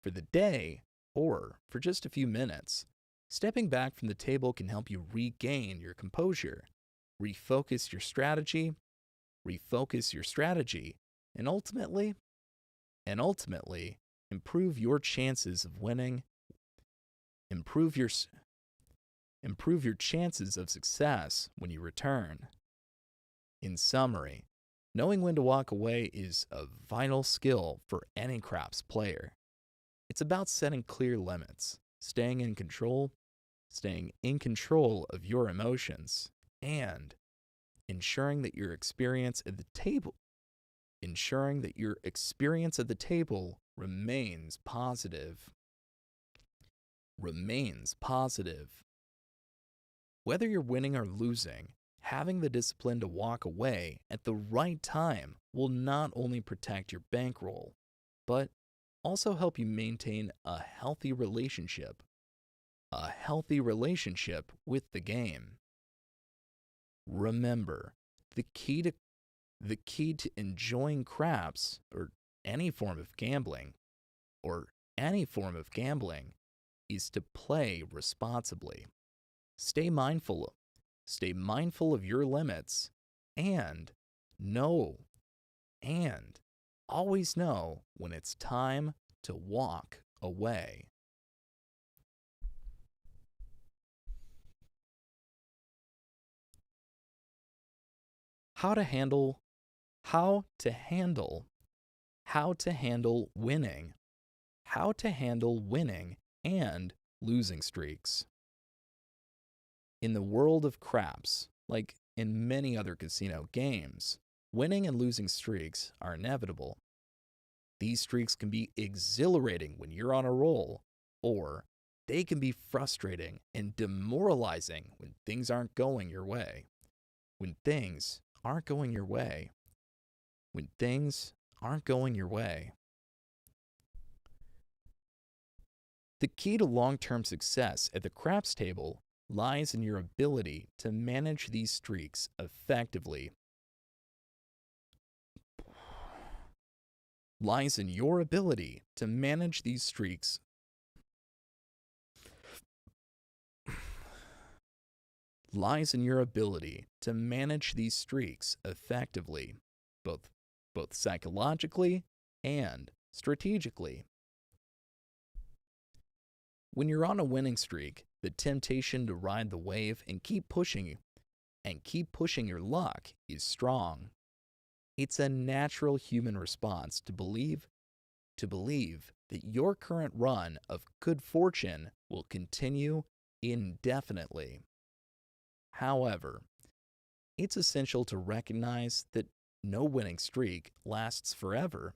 Speaker 1: for the day or for just a few minutes, stepping back from the table can help you regain your composure, refocus your strategy, and ultimately improve your chances of winning, improve your chances of success when you return. In summary, knowing when to walk away is a vital skill for any craps player. It's about setting clear limits, staying in control of your emotions, and ensuring that your experience at the table remains positive. Whether you're winning or losing, having the discipline to walk away at the right time will not only protect your bankroll, but also help you maintain a healthy relationship with the game. Remember, the key to enjoying craps or any form of gambling is to play responsibly. Stay mindful of your limits and always know when it's time to walk away. How to handle winning and losing streaks. In the world of craps, like in many other casino games, winning and losing streaks are inevitable. These streaks can be exhilarating when you're on a roll, or they can be frustrating and demoralizing when things aren't going your way. The key to long-term success at the craps table lies in your ability to manage these streaks effectively. Both psychologically and strategically. When you're on a winning streak, the temptation to ride the wave and keep pushing your luck is strong. It's a natural human response to believe that your current run of good fortune will continue indefinitely. However, it's essential to recognize that no winning streak lasts forever.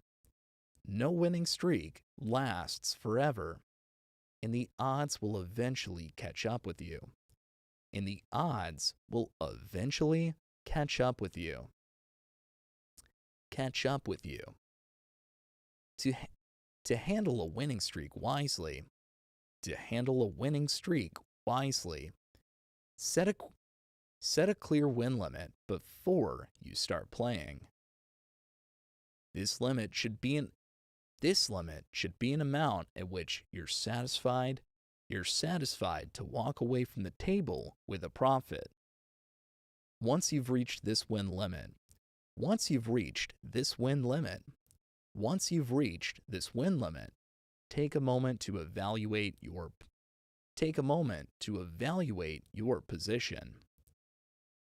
Speaker 1: And the odds will eventually catch up with you. To handle a winning streak wisely, set a clear win limit before you start playing. This limit should be an amount at which you're satisfied to walk away from the table with a profit. Once you've reached this win limit, take a moment to evaluate your position.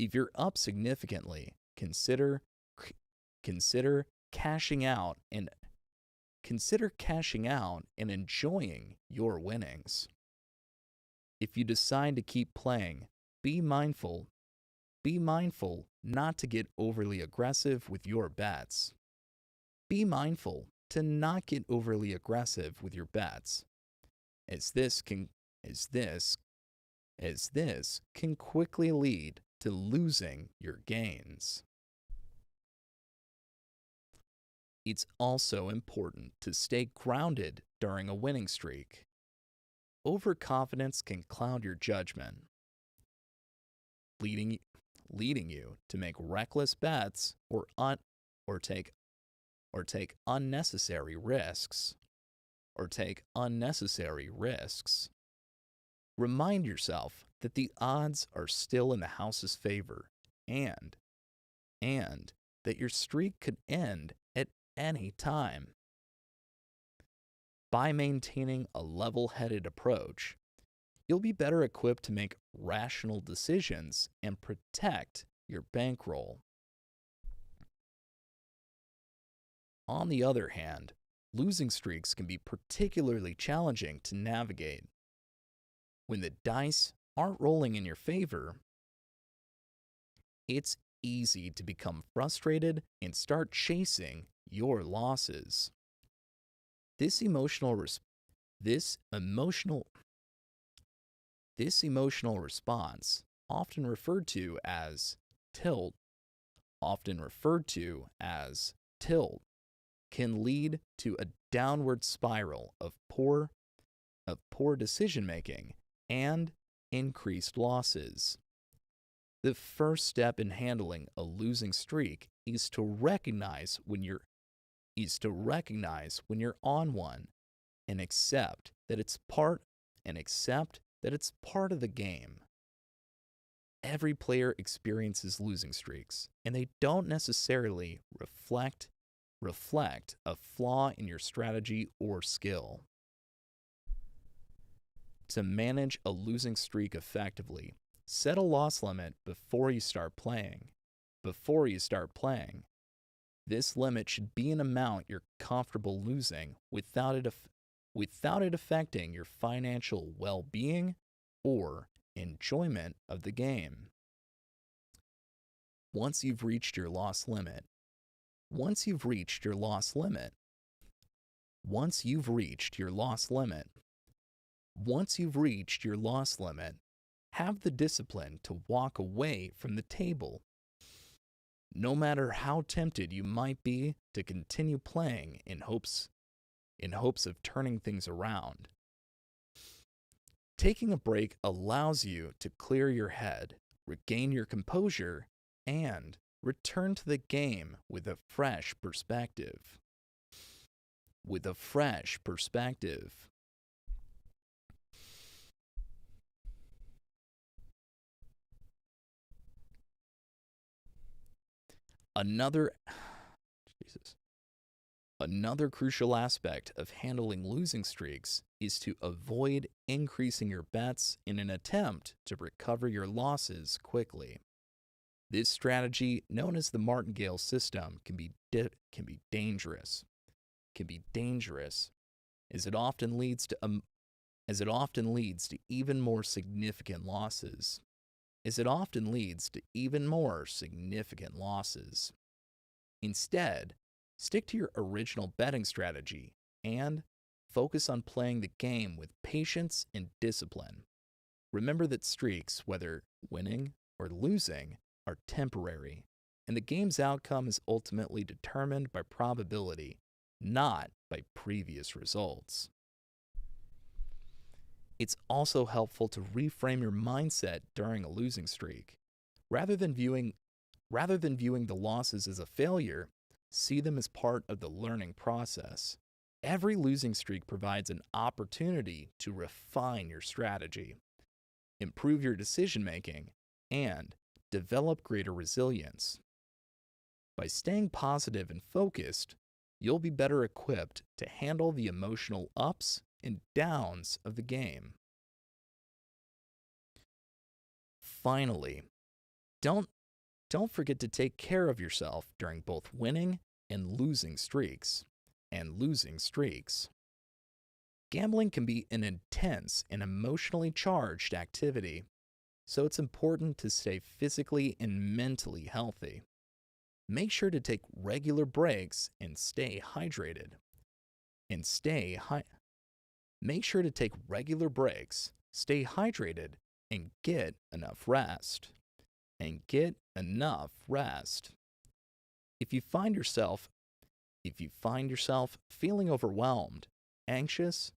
Speaker 1: If you're up significantly, consider cashing out and enjoying your winnings. If you decide to keep playing, Be mindful. Be mindful not to get overly aggressive with your bets. Be mindful to not get overly aggressive with your bets, as this can as this can quickly lead to losing your gains. It's also important to stay grounded during a winning streak. Overconfidence can cloud your judgment, leading you to make reckless bets or take unnecessary risks. Remind yourself that the odds are still in the house's favor and that your streak could end at any time. By maintaining a level-headed approach, you'll be better equipped to make rational decisions and protect your bankroll. On the other hand, losing streaks can be particularly challenging to navigate. When the dice aren't rolling in your favor, it's easy to become frustrated and start chasing your losses. This emotional response, often referred to as tilt, can lead to a downward spiral of poor decision making and increased losses. The first step in handling a losing streak is to recognize when you're on one and accept that it's part of the game. Every player experiences losing streaks, and they don't necessarily reflect a flaw in your strategy or skill. To manage a losing streak effectively, set a loss limit before you start playing. This limit should be an amount you're comfortable losing without it affecting your financial well-being or enjoyment of the game. Once you've reached your loss limit, have the discipline to walk away from the table. No matter how tempted you might be to continue playing in hopes of turning things around. Taking a break allows you to clear your head, regain your composure, and return to the game with a fresh perspective. Another crucial aspect of handling losing streaks is to avoid increasing your bets in an attempt to recover your losses quickly. This strategy, known as the martingale system, can be dangerous. As it often leads to even more significant losses. Instead, stick to your original betting strategy and focus on playing the game with patience and discipline. Remember that streaks, whether winning or losing, are temporary, and the game's outcome is ultimately determined by probability, not by previous results. It's also helpful to reframe your mindset during a losing streak. Rather than viewing the losses as a failure, see them as part of the learning process. Every losing streak provides an opportunity to refine your strategy, improve your decision making, and develop greater resilience. By staying positive and focused, you'll be better equipped to handle the emotional ups and downs of the game. Finally, don't forget to take care of yourself during both winning and losing streaks. Gambling can be an intense and emotionally charged activity, so it's important to stay physically and mentally healthy. Make sure to take regular breaks and stay hydrated. And Make sure to take regular breaks, stay hydrated, and get enough rest. And get enough rest. If you find yourself feeling overwhelmed, anxious,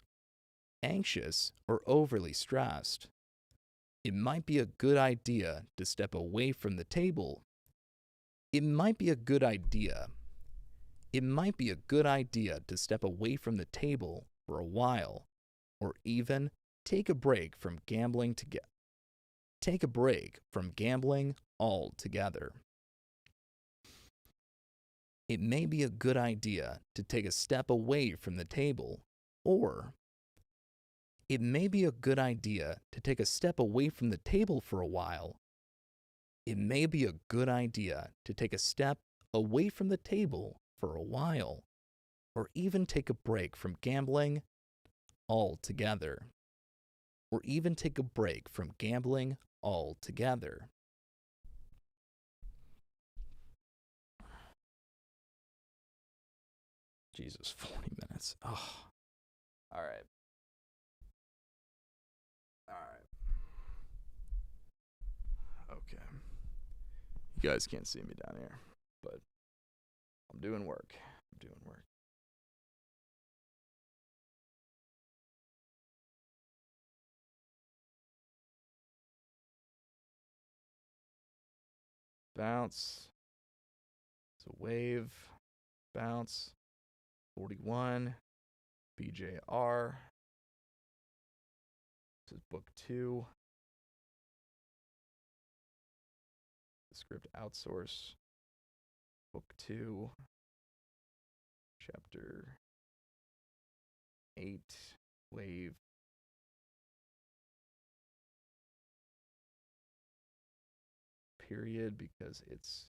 Speaker 1: or overly stressed, it might be a good idea to step away from the table. It might be a good idea. It might be a good idea to step away from the table for a while, or even take a break from gambling altogether. It may be a good idea to take a step away from the table, or it may be a good idea to take a step away from the table for a while. It may be a good idea to take a step away from the table for a while, or even take a break from gambling altogether. Jesus, 40 minutes. Oh, all right. All right. Okay. You guys can't see me down here, but I'm doing work. Bounce. It's a wave. Bounce. 41. BJR. This is book 2. The script outsource. Book 2. Chapter 8. Wave. Period, because it's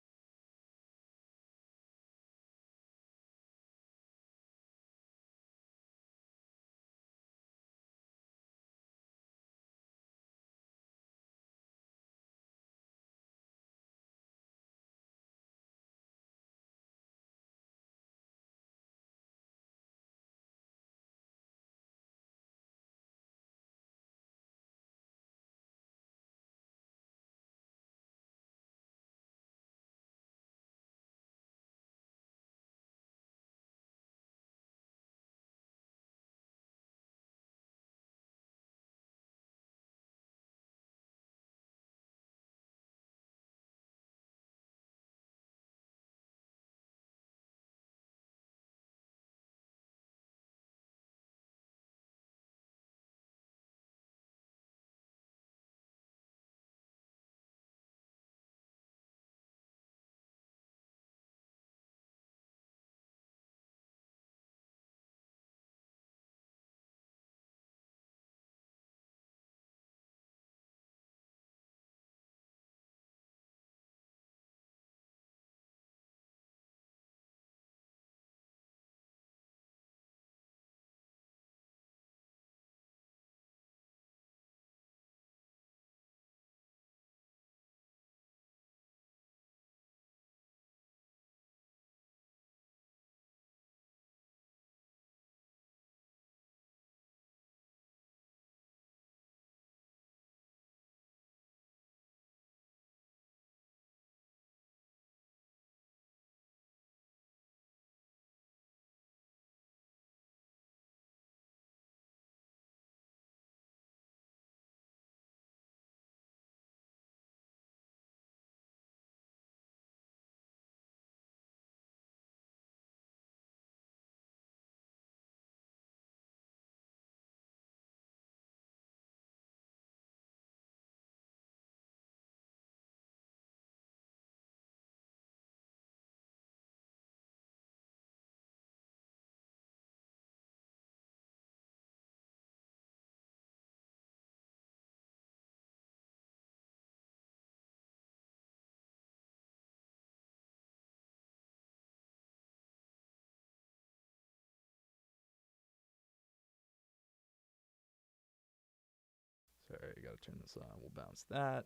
Speaker 1: Sorry, I gotta turn this on. We'll bounce that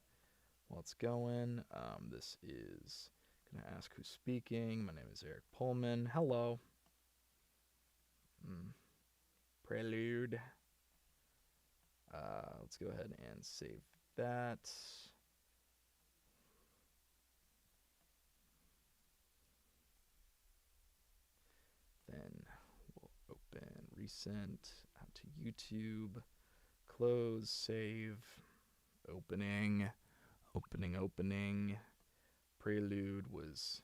Speaker 1: while it's going. This is gonna ask who's speaking. My name is Eric Pullman. Hello. Prelude. Let's go ahead and save that. Then we'll open recent, out to YouTube, close, save, opening. Prelude was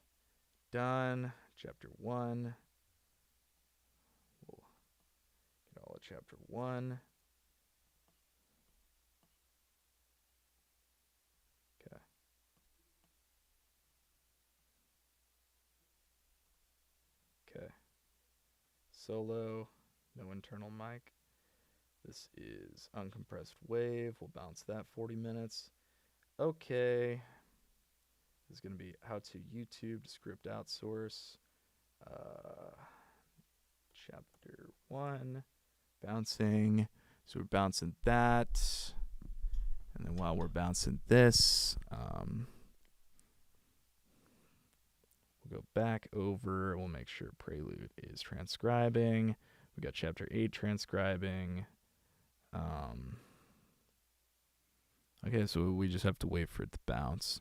Speaker 1: done. Chapter 1. We'll get all of chapter 1. Okay. Okay. Solo, no internal mic. This is uncompressed wave. We'll bounce that 40 minutes. Okay. This is going to be how to YouTube script outsource. Chapter 1. Bouncing. So we're bouncing that. And then while we're bouncing this, we'll go back over. We'll make sure Prelude is transcribing. We got chapter 8 transcribing. Okay, so we just have to wait for it to bounce.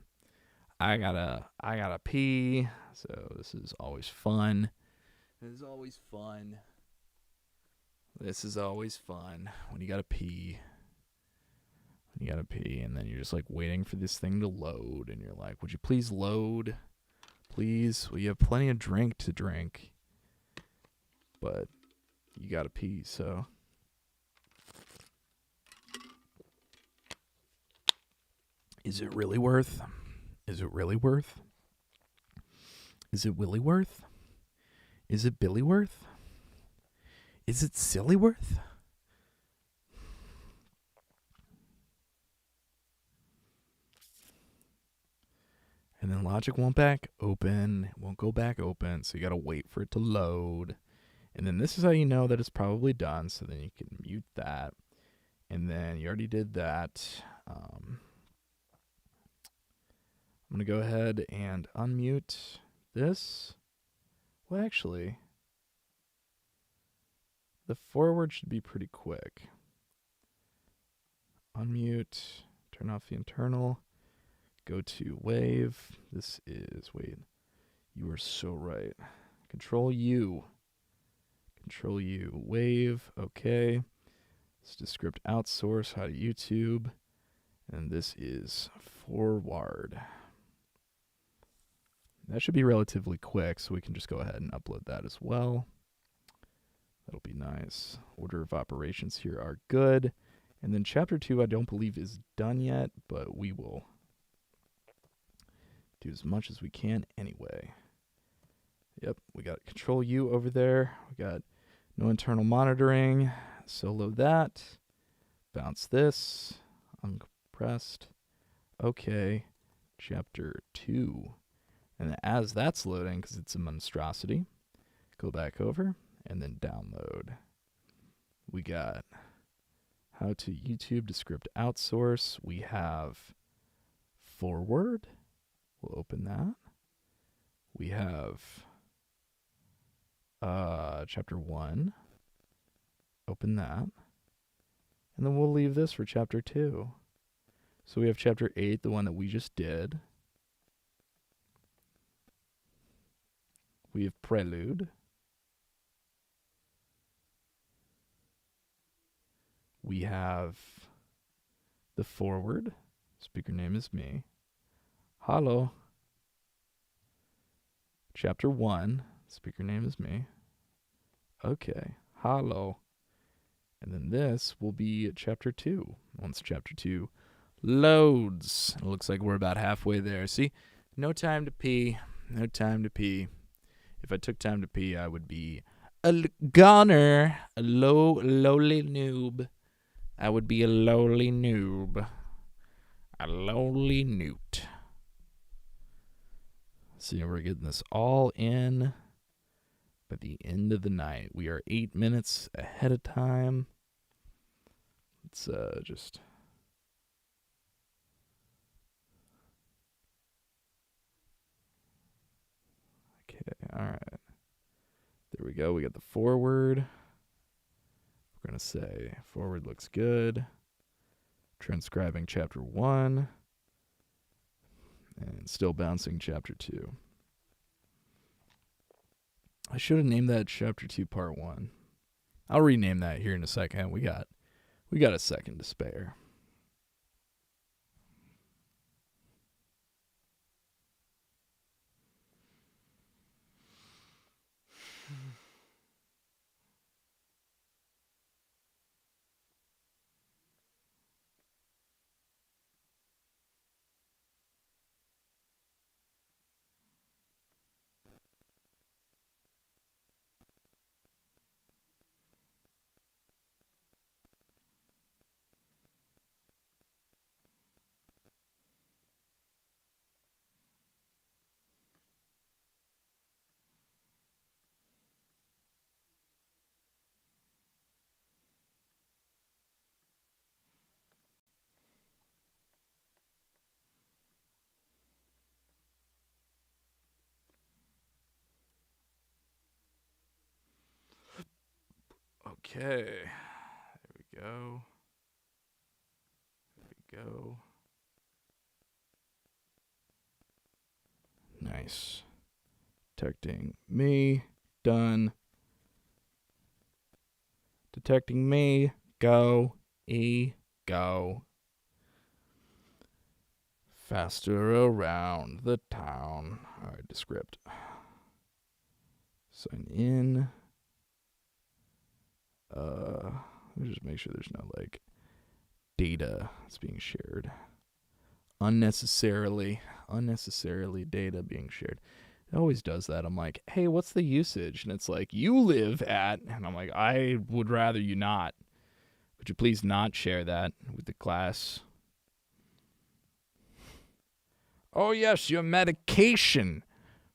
Speaker 1: I gotta pee. So this is always fun. This is always fun when you gotta pee. And then you're just like waiting for this thing to load, and you're like, would you please load? Please? Well, you have plenty of drink to drink, but you gotta pee, so. Is it really worth? Is it really worth? Is it Willie worth? Is it Billy worth? Is it silly worth? And then Logic won't go back open, so you gotta wait for it to load. And then this is how you know that it's probably done, so then you can mute that. And then you already did that. I'm gonna go ahead and unmute this. Well, actually, the forward should be pretty quick. Unmute, turn off the internal. Go to wave. This is, you are so right. Control U. Wave. Okay. This is script outsource, how to YouTube. And this is forward. That should be relatively quick, so we can just go ahead and upload that as well. That'll be nice. Order of operations here are good. And then chapter 2 I don't believe is done yet, but we will do as much as we can anyway. Yep, we got Control U over there. We got no internal monitoring. Solo that. Bounce this. Uncompressed. Okay. Chapter 2. And as that's loading, because it's a monstrosity, go back over and then download. We got how to YouTube to script outsource. We have forward. We'll open that. We have chapter 1. Open that. And then we'll leave this for chapter 2. So we have chapter 8, the one that we just did. We have Prelude. We have the forward. Speaker name is me. Hello. Chapter 1. Speaker name is me. Okay. Hello. And then this will be chapter 2. Once chapter 2 loads. It looks like we're about halfway there. See? No time to pee. No time to pee. If I took time to pee, I would be a goner. A lowly noob. I would be a lowly noob. A lowly newt. See, we're getting this all in by the end of the night. We are 8 minutes ahead of time. Let's just All right. There we go. We got the forward. We're going to say forward looks good. Transcribing chapter 1. And still bouncing chapter 2. I should have named that chapter 2 part 1. I'll rename that here in a second. We got a second to spare. Okay. There we go. There we go. Nice. Detecting me. Done. Detecting me. Go. E. Go. Faster around the town. Alright, descript. Sign in. Let me just make sure there's no data that's being shared. Unnecessarily data being shared. It always does that. I'm like, hey, what's the usage? And it's like, you live at, and I'm like, I would rather you not. Would you please not share that with the class? Oh, yes, your medication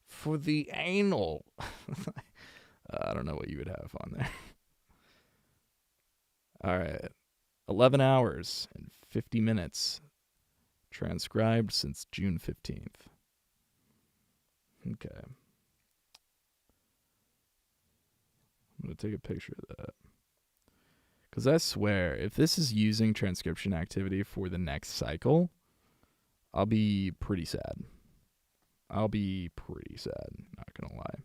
Speaker 1: for the anal. I don't know what you would have on there. All right. 11 hours and 50 minutes. Transcribed since June 15th. Okay. I'm going to take a picture of that. Because I swear, if this is using transcription activity for the next cycle, I'll be pretty sad. Not going to lie.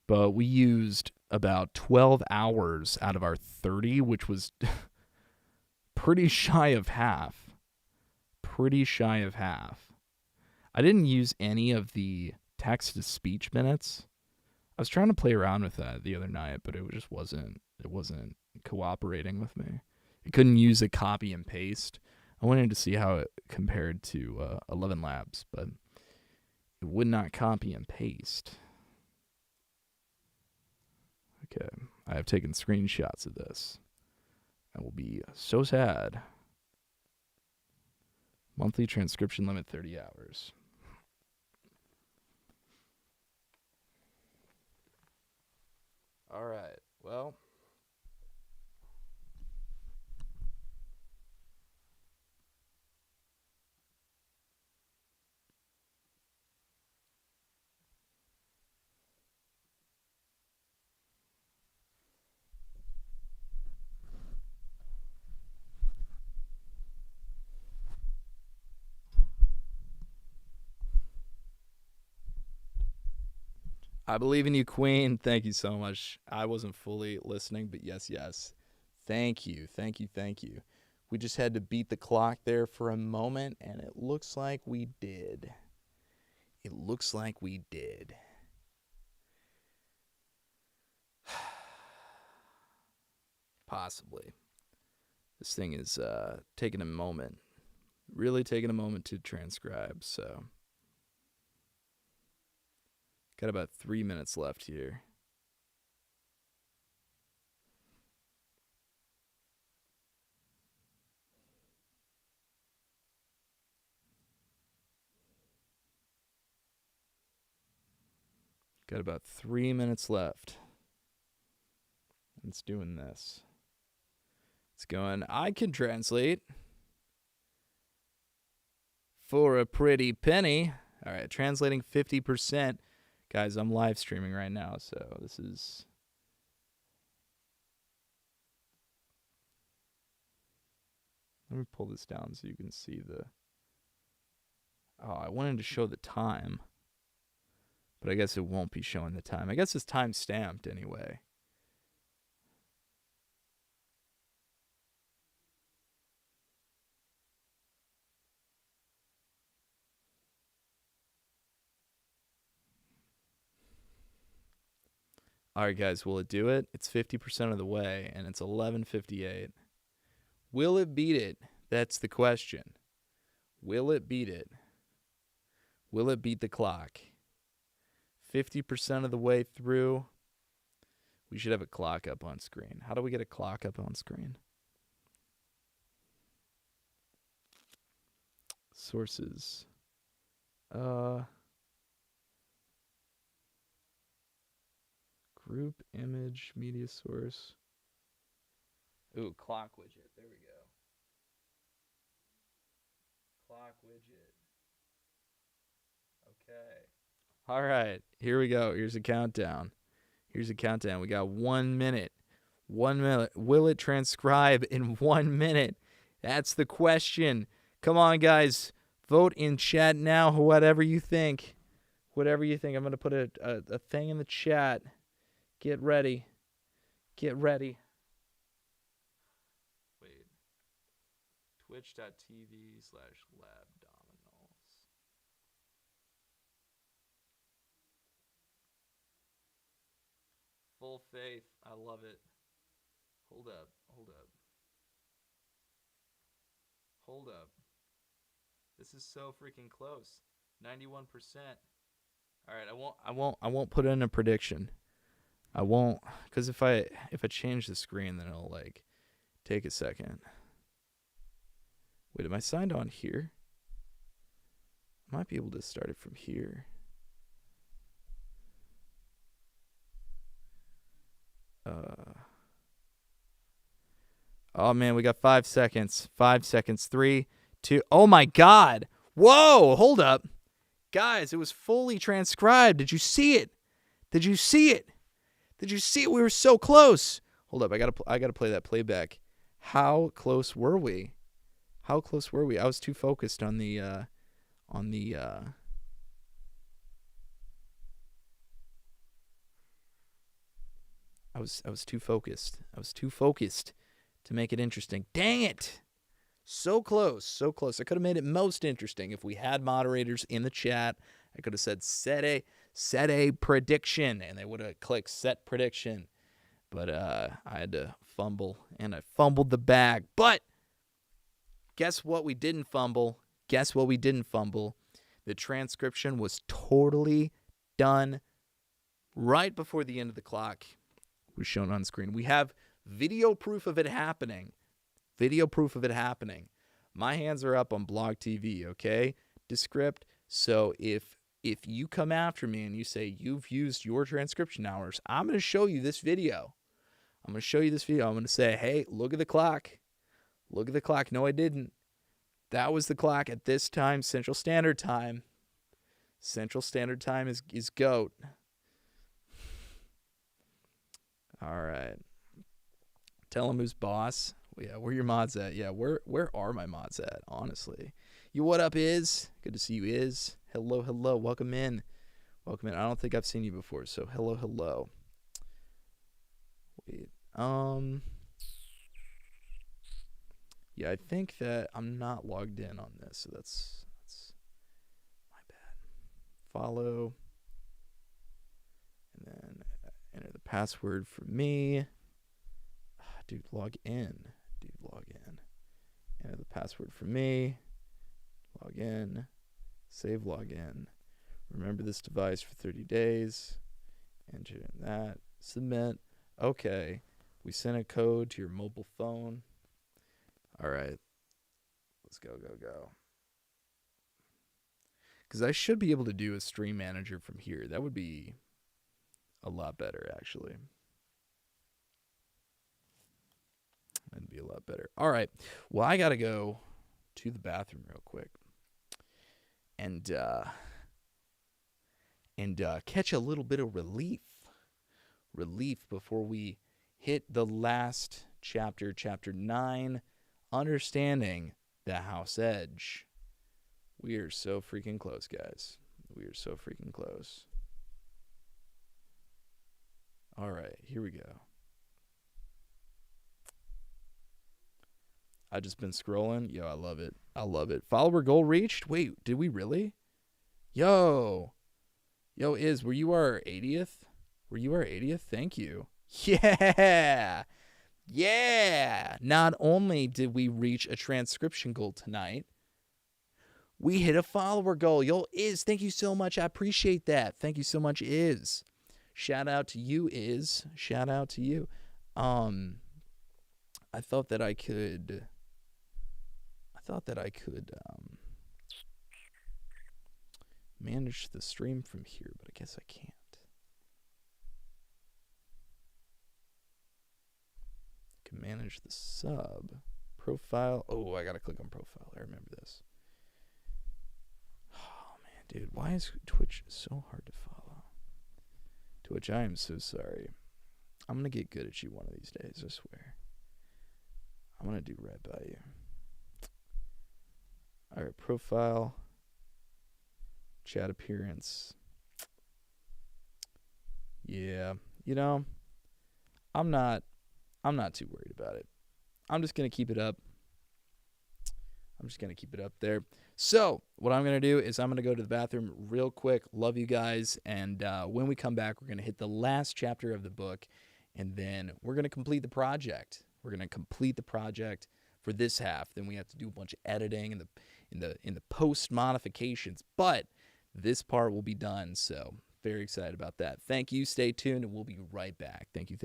Speaker 1: But we used about 12 hours out of our 30, which was pretty shy of half. I didn't use any of the text-to-speech minutes. I was trying to play around with that the other night, but it just wasn't cooperating with me. It couldn't use a copy and paste. I wanted to see how it compared to 11 Labs, but it would not copy and paste. Okay, I have taken screenshots of this. I will be so sad. Monthly transcription limit 30 hours. All right, well. I believe in you, Queen. Thank you so much. I wasn't fully listening, but yes. Thank you. We just had to beat the clock there for a moment, and it looks like we did. Possibly. This thing is taking a moment. Really taking a moment to transcribe, so. Got about 3 minutes left here. Got about 3 minutes left. It's doing this. It's going, I can translate for a pretty penny. All right, translating 50%. Guys, I'm live streaming right now, so this is... Let me pull this down so you can see the... Oh, I wanted to show the time. But I guess it won't be showing the time. I guess it's time stamped anyway. All right, guys, will it do it? It's 50% of the way, and it's 11:58. Will it beat it? That's the question. Will it beat it? Will it beat the clock? 50% of the way through. We should have a clock up on screen. How do we get a clock up on screen? Sources. Group, image, media source. Ooh, clock widget. There we go. Clock widget. Okay. All right. Here we go. Here's a countdown. We got 1 minute. 1 minute. Will it transcribe in 1 minute? That's the question. Come on, guys. Vote in chat now, whatever you think. I'm going to put a thing in the chat. Get ready. Wait. Twitch.tv/labdominals. Full faith. I love it. Hold up. This is so freaking close. 91%. All right, I won't put in a prediction. I won't, because if I change the screen, then it'll like take a second. Wait, am I signed on here? I might be able to start it from here. Oh man, we got 5 seconds. 5 seconds. 3, 2. Oh my God! Whoa! Hold up, guys! It was fully transcribed. Did you see it? We were so close. Hold up, I gotta play that playback. How close were we? I was too focused on the I was too focused. To make it interesting. Dang it! So close. I could have made it most interesting if we had moderators in the chat. I could have said set a prediction, and they would have clicked set prediction. But I had to fumble, and I fumbled the bag. But guess what we didn't fumble? The transcription was totally done right before the end of the clock was shown on screen. We have video proof of it happening. My hands are up on Blog TV, okay? Descript. So if you come after me and you say you've used your transcription hours, I'm going to show you this video. I'm going to say, hey, look at the clock. No, I didn't. That was the clock at this time, Central Standard Time. Central Standard Time is GOAT. All right. Tell him who's boss. Yeah, where your mods at? Yeah, where are my mods at, honestly? You what up, Iz? Good to see you, Iz. Hello. Welcome in. I don't think I've seen you before, so hello. Wait. Yeah, I think that I'm not logged in on this, so that's my bad. Follow. And then enter the password for me. Dude, log in. Enter the password for me. Log in. Save login. Remember this device for 30 days. Enter in that. Submit. Okay. We sent a code to your mobile phone. All right. Let's go. Because I should be able to do a stream manager from here. That would be a lot better, actually. That'd be a lot better. All right. Well, I got to go to the bathroom real quick. And and catch a little bit of relief before we hit the last chapter, chapter 9, Understanding the House Edge. We are so freaking close, guys. We are so freaking close. All right, here we go. I've just been scrolling. Yo, I love it. I love it. Follower goal reached? Wait, did we really? Yo, were you our 80th? Were you our 80th? Thank you. Yeah. Yeah. Not only did we reach a transcription goal tonight, we hit a follower goal. Yo, Iz, thank you so much. I appreciate that. Thank you so much, Iz. Shout out to you, Iz. Shout out to you. I thought that I could manage the stream from here, but I guess I can't. I can manage the sub profile. Oh, I gotta click on profile. I remember this. Oh man, dude, why is Twitch so hard to follow? Twitch, I am so sorry. I'm gonna get good at you one of these days, I swear. I'm gonna do right by you. All right, profile, chat appearance. Yeah, I'm not too worried about it. I'm just gonna keep it up. There. So what I'm gonna do is I'm gonna go to the bathroom real quick. Love you guys, and when we come back, we're gonna hit the last chapter of the book, and then we're gonna complete the project. For this half. Then we have to do a bunch of editing in the post modifications, but this part will be done. So very excited about that. Thank you. Stay tuned, and we'll be right back. Thank you.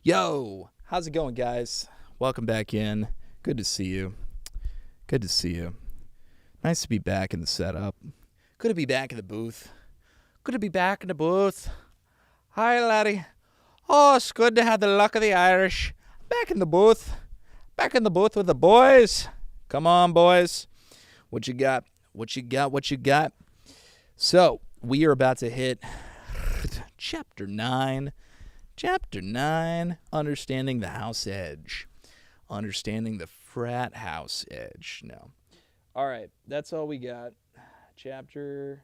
Speaker 1: Yo, how's it going, guys? Welcome back in. Good to see you. Nice to be back in the setup. Good to be back in the booth. Hi, laddie. Oh, it's good to have the luck of the Irish. Back in the booth with the boys. Come on, boys. What you got? So, we are about to hit Chapter 9. Understanding the house edge. Understanding the frat house edge. No. All right, that's all we got. Chapter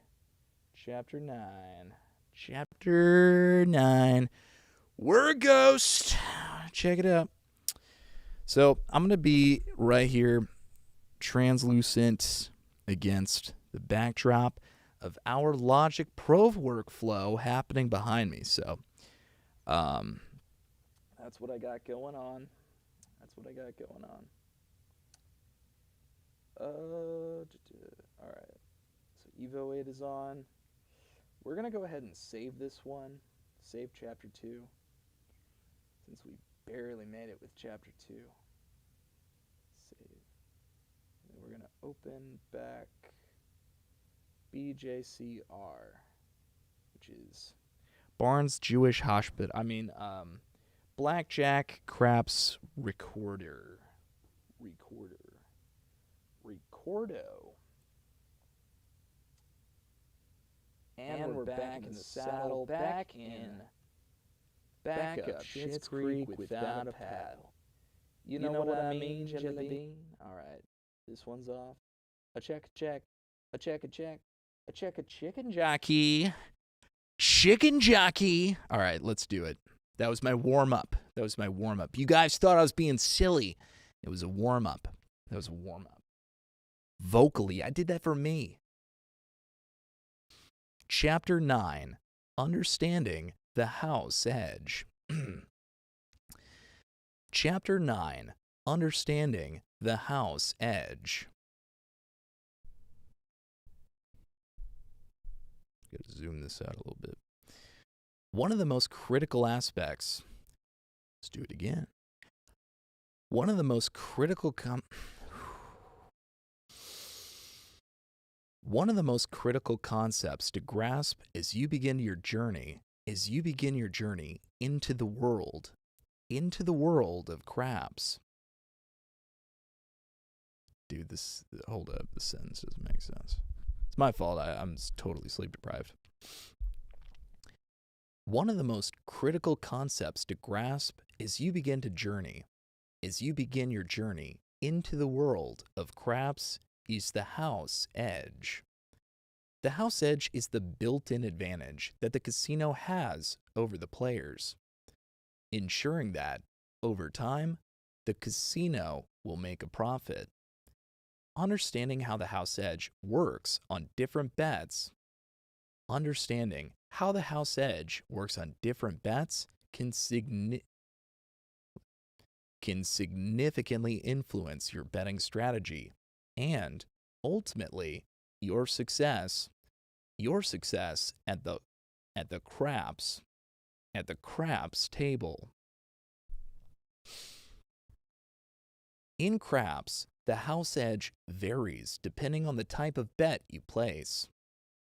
Speaker 1: 9. We're a ghost. Check it out. So, I'm going to be right here, translucent against the backdrop of our Logic Pro workflow happening behind me. So, that's what I got going on. All right. So Evo 8 is on. We're going to go ahead and save this one. Save Chapter 2. Since we barely made it with Chapter 2. Save. And then we're going to open back BJCR, which is Barnes Jewish Hospital. Blackjack Craps Recordo. And we're back in the saddle, back up Schitt's Creek without a paddle. You know what I mean, Jelly Bean? All right, this one's off. A check, a chicken jockey. All right, let's do it. That was my warm-up. You guys thought I was being silly. It was a warm-up. Vocally, I did that for me. Chapter 9, Understanding the House Edge. Chapter 9, Understanding the House Edge. Gotta zoom this out a little bit. One of the most critical aspects, let's do it again. One of the most critical One of the most critical concepts to grasp as you begin your journey into the world of craps. Dude, hold up, this sentence doesn't make sense. It's my fault, I'm totally sleep deprived. One of the most critical concepts to grasp as you begin your journey into the world of craps is the house edge. The house edge is the built-in advantage that the casino has over the players, ensuring that, over time, the casino will make a profit. Understanding how the house edge works on different bets can significantly influence your betting strategy and, ultimately, your success at the craps table. In craps, the house edge varies depending on the type of bet you place.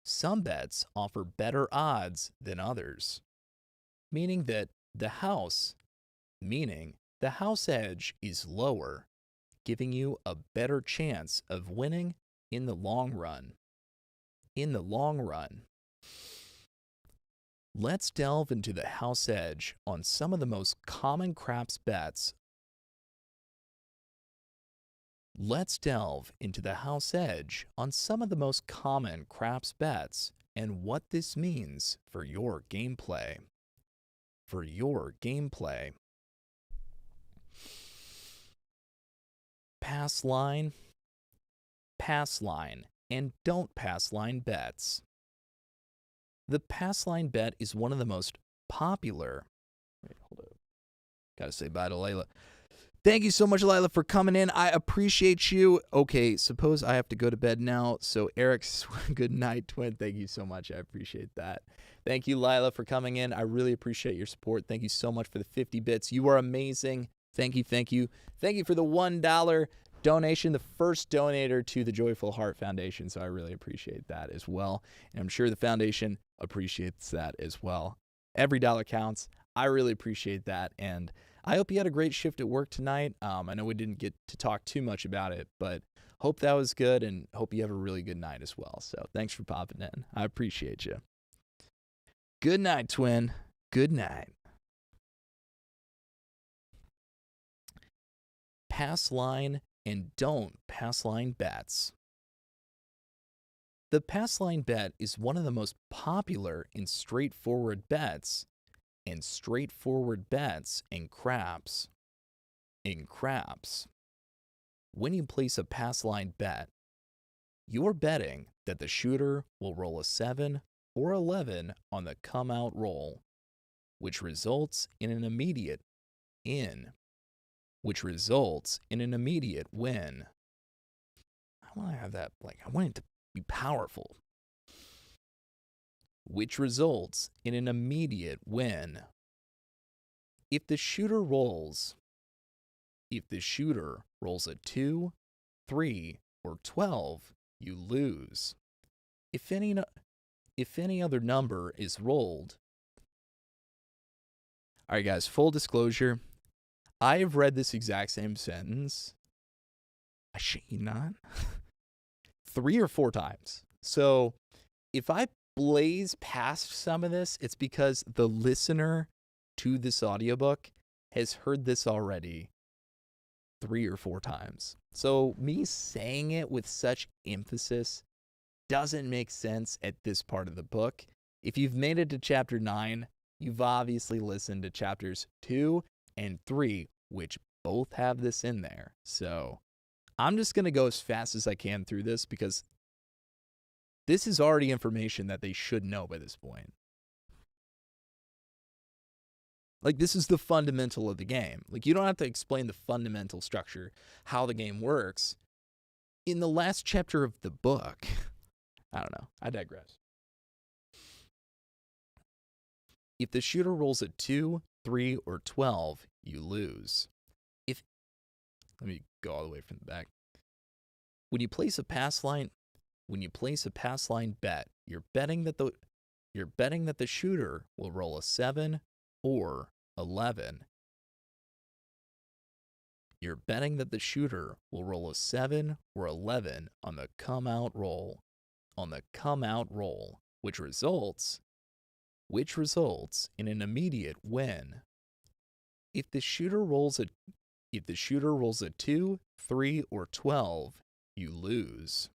Speaker 1: Some bets offer better odds than others, meaning the house edge is lower, giving you a better chance of winning in the long run. Let's delve into the house edge on some of the most common craps bets. And what this means for your gameplay. Pass line, and don't pass line bets. The pass line bet is one of the most popular. Wait, hold up. Gotta say bye to Layla. Thank you so much, Lila, for coming in. I appreciate you. Okay, suppose I have to go to bed now. So, Eric's good night, twin. Thank you so much. I appreciate that. Thank you, Lila, for coming in. I really appreciate your support. Thank you so much for the 50 bits. You are amazing. Thank you. Thank you for the $1 donation, the first donator to the Joyful Heart Foundation. So I really appreciate that as well. And I'm sure the foundation appreciates that as well. Every dollar counts. I really appreciate that. And I hope you had a great shift at work tonight. I know we didn't get to talk too much about it, but hope that was good and hope you have a really good night as well. So thanks for popping in. I appreciate you. Good night, twin. Good night. Pass line and don't pass line bets. The pass line bet is one of the most popular and straightforward bets in craps. When you place a pass line bet, you're betting that the shooter will roll a 7 or 11 on the come out roll, which results in an immediate win. I want to have that, I want it to be powerful. Which results in an immediate win. If the shooter rolls a 2, 3, or 12, you lose. If any other number is rolled. All right, guys, full disclosure. I have read this exact same sentence, I shit you not, 3 or 4 times. So if I blaze past some of this, it's because the listener to this audiobook has heard this already 3 or 4 times. So me saying it with such emphasis doesn't make sense at this part of the book. If you've made it to chapter 9, you've obviously listened to chapters 2 and 3, which both have this in there. So I'm just going to go as fast as I can through this because this is already information that they should know by this point. This is the fundamental of the game. You don't have to explain the fundamental structure, how the game works, in the last chapter of the book. I don't know. I digress. If the shooter rolls a 2, 3, or 12, you lose. Let me go all the way from the back. When you place a pass line when you place a pass line bet, you're betting that the shooter will roll a 7 or 11. You're betting that the shooter will roll a 7 or 11 on the come out roll, which results in an immediate win. If the shooter rolls a 2, 3, or 12, you lose.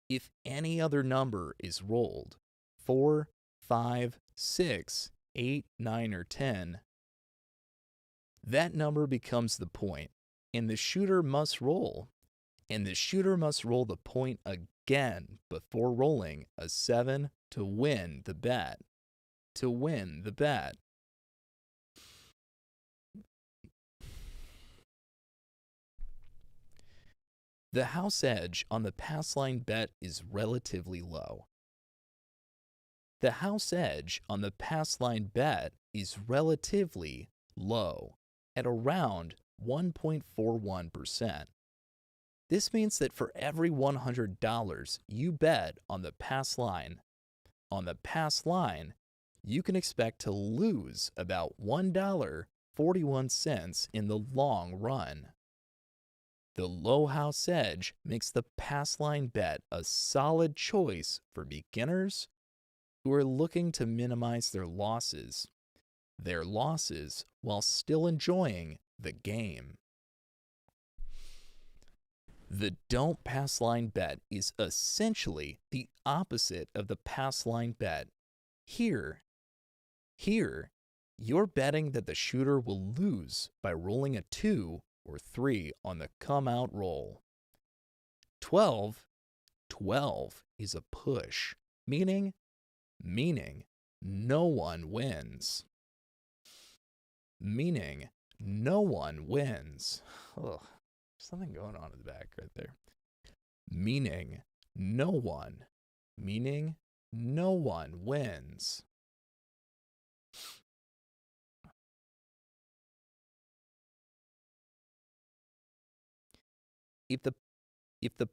Speaker 1: If any other number is rolled, 4, 5, 6, 8, 9, or 10, that number becomes the point, and the shooter must roll the point again before rolling a 7 to win the bet. The house edge on the pass line bet is relatively low. The house edge on the pass line bet is relatively low, at around 1.41%. This means that for every $100 you bet on the pass line, you can expect to lose about $1.41 in the long run. The low house edge makes the pass line bet a solid choice for beginners who are looking to minimize their losses while still enjoying the game. The don't pass line bet is essentially the opposite of the pass line bet. Here, you're betting that the shooter will lose by rolling a 2 or 3 on the come out roll. 12 is a push, meaning no one wins. Ugh, something going on in the back right there. Meaning no one wins. If the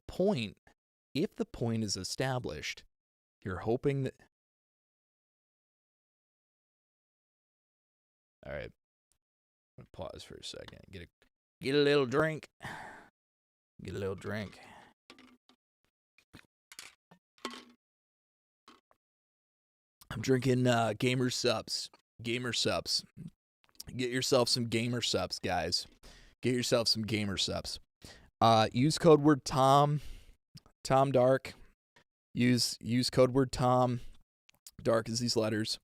Speaker 1: point is established, you're hoping that. All right, I'm gonna pause for a second. Get a little drink. I'm drinking Gamer Sups. Get yourself some Gamer Sups, guys. Get yourself some Gamer Sups. Use code word Tom Dark. Use code word Tom. Dark as these letters.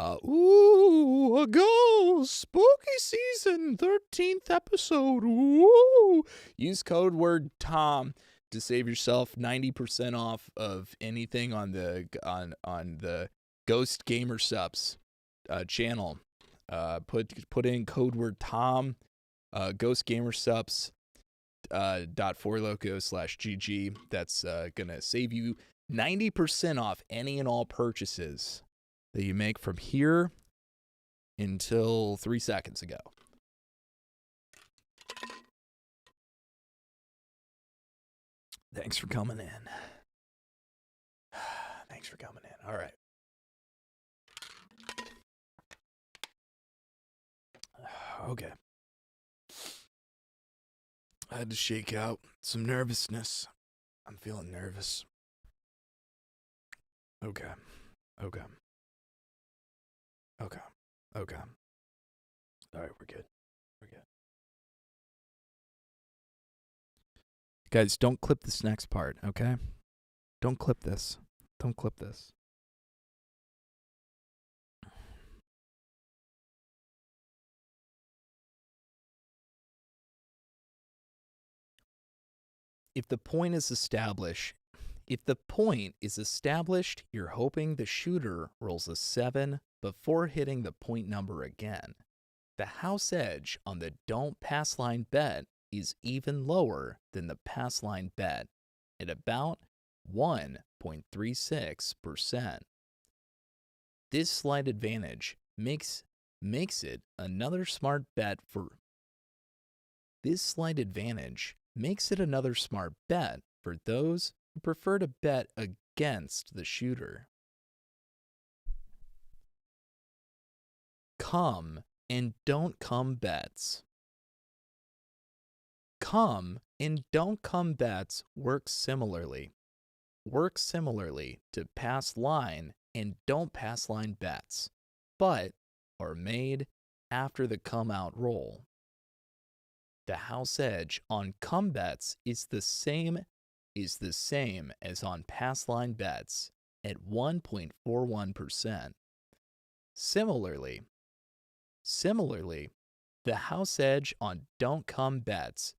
Speaker 1: Ooh, a go! Spooky season, 13th episode. Ooh! Use code word Tom to save yourself 90% off of anything on the Ghost Gamer Subs channel. Put in code word Tom. Ghost Gamer Subs. .4loco/GG. That's gonna save you 90% off any and all purchases that you make from here until 3 seconds ago. Thanks for coming in. All right. Okay. I had to shake out some nervousness. I'm feeling nervous. Okay. All right, we're good. Guys, don't clip this next part, okay? Don't clip this. If the point is established, you're hoping the shooter rolls a 7 before hitting the point number again. The house edge on the don't pass line bet is even lower than the pass line bet at about 1.36%. This slight advantage makes it another smart bet for for those who prefer to bet against the shooter. Come and don't come bets. Come and don't come bets work similarly. Work similarly to pass line and don't pass line bets, but are made after the come out roll. The house edge on come bets is the same as on pass line bets at 1.41%. Similarly, the house edge on don't come bets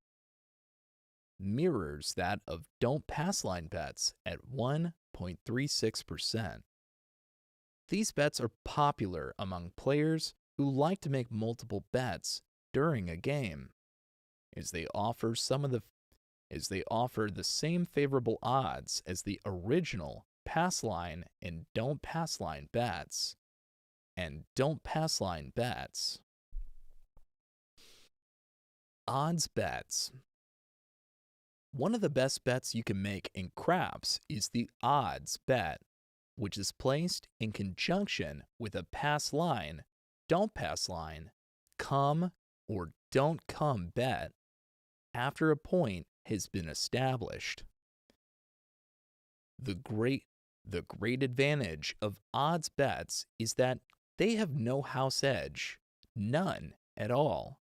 Speaker 1: mirrors that of don't pass line bets at 1.36%. These bets are popular among players who like to make multiple bets during a game, as they offer the same favorable odds as the original pass line and don't pass line bets. Odds bets. One of the best bets you can make in craps is the odds bet, which is placed in conjunction with a pass line, don't pass line, come or don't come bet after a point has been established. The great advantage of odds bets is that they have no house edge, none at all.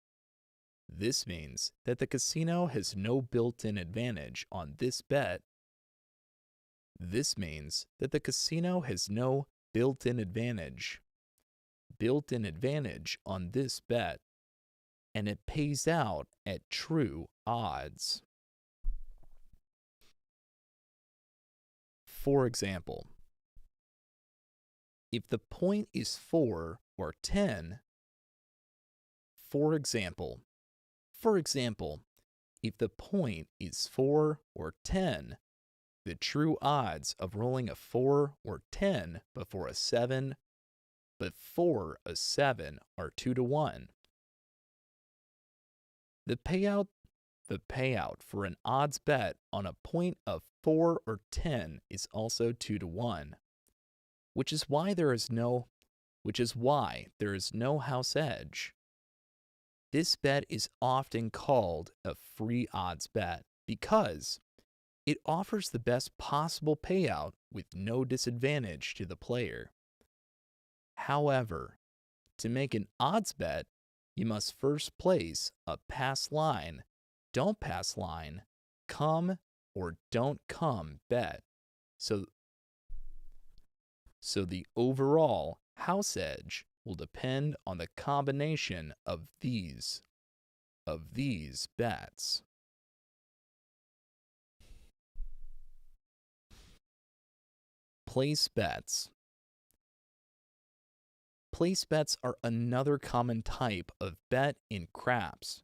Speaker 1: This means that the casino has no built-in advantage on this bet. This means that the casino has no built-in advantage on this bet, and it pays out at true odds. For example, if the point is 4 or 10, for example, if the point is 4 or 10, the true odds of rolling a 4 or 10 before a 7 are 2 to 1. The payout for an odds bet on a point of 4 or 10 is also 2 to 1, which is why there is no house edge. This bet is often called a free odds bet because it offers the best possible payout with no disadvantage to the player. However, to make an odds bet, you must first place a pass line, don't pass line, come or don't come bet. So the overall house edge will depend on the combination of these bets. Place bets. Place bets are another common type of bet in craps,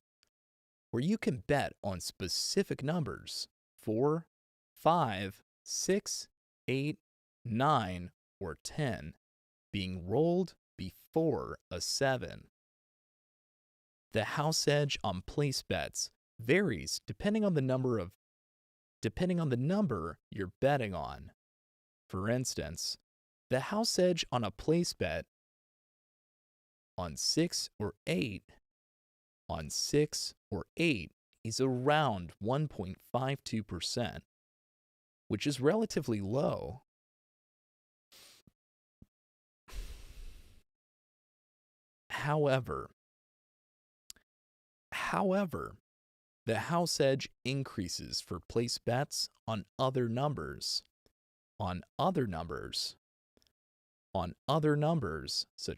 Speaker 1: where you can bet on specific numbers 4, 5, 6, 8, 9, or 10 being rolled before a 7. The house edge on place bets varies depending on the number you're betting on. For instance, the house edge on a place bet on 6 or 8 is around 1.52%, which is relatively low. However, the house edge increases for place bets on other numbers such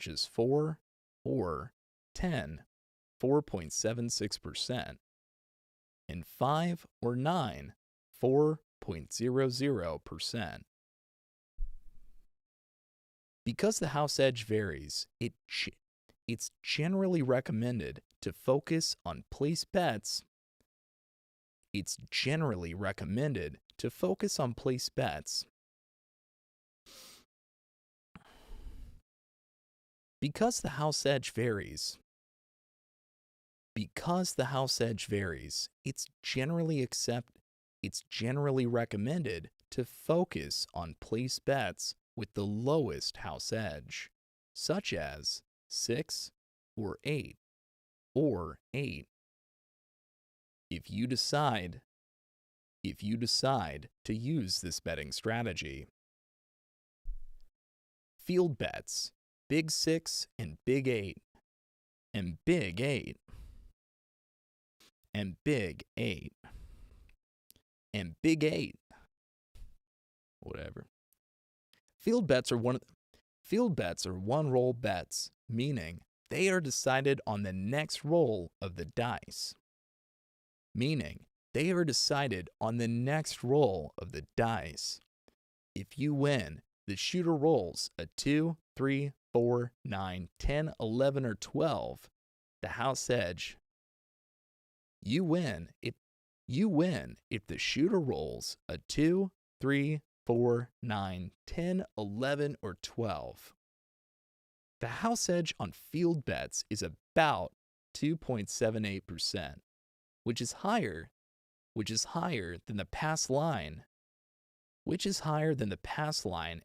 Speaker 1: as 4 or 10, 4.76%, and 5 or 9, 4.00%. Because the house edge varies, it's generally recommended to focus on place bets. Because the house edge varies, it's generally it's generally recommended to focus on place bets with the lowest house edge, such as 6 or 8 or 8. If you decide to use this betting strategy. Field bets, Big 6 and Big 8, and Big 8, and Big 8, and Big 8. Whatever. Field bets are one-roll bets, meaning they are decided on the next roll of the dice. If you win, the shooter rolls a 2, 3, 4, 9, 10, 11, or 12. The house edge. You win if the shooter rolls a 2, 3, 4, 9, 10, 11, or 12. The house edge on field bets is about 2.78%, which is higher than the pass line,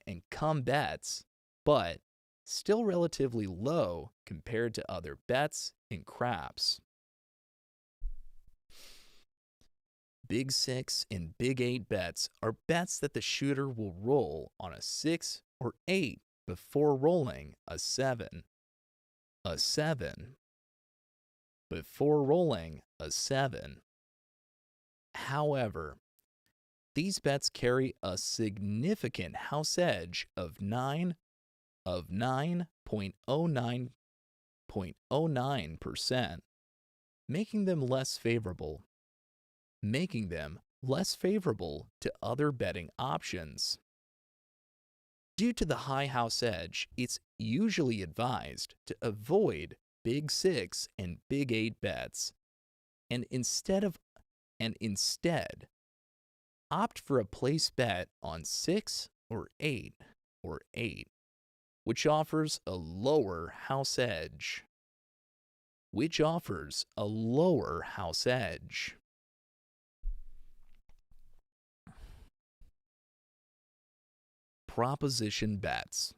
Speaker 1: and come bets, but still relatively low compared to other bets in craps. Big 6 and Big 8 bets are bets that the shooter will roll on a 6 or 8 before rolling a 7. However, these bets carry a significant house edge of 9.09%, making them less favorable to other betting options. Due to the high house edge, it's usually advised to avoid Big 6 and Big 8 bets, and instead opt for a place bet on 6 or 8, which offers a lower house edge. Proposition bets.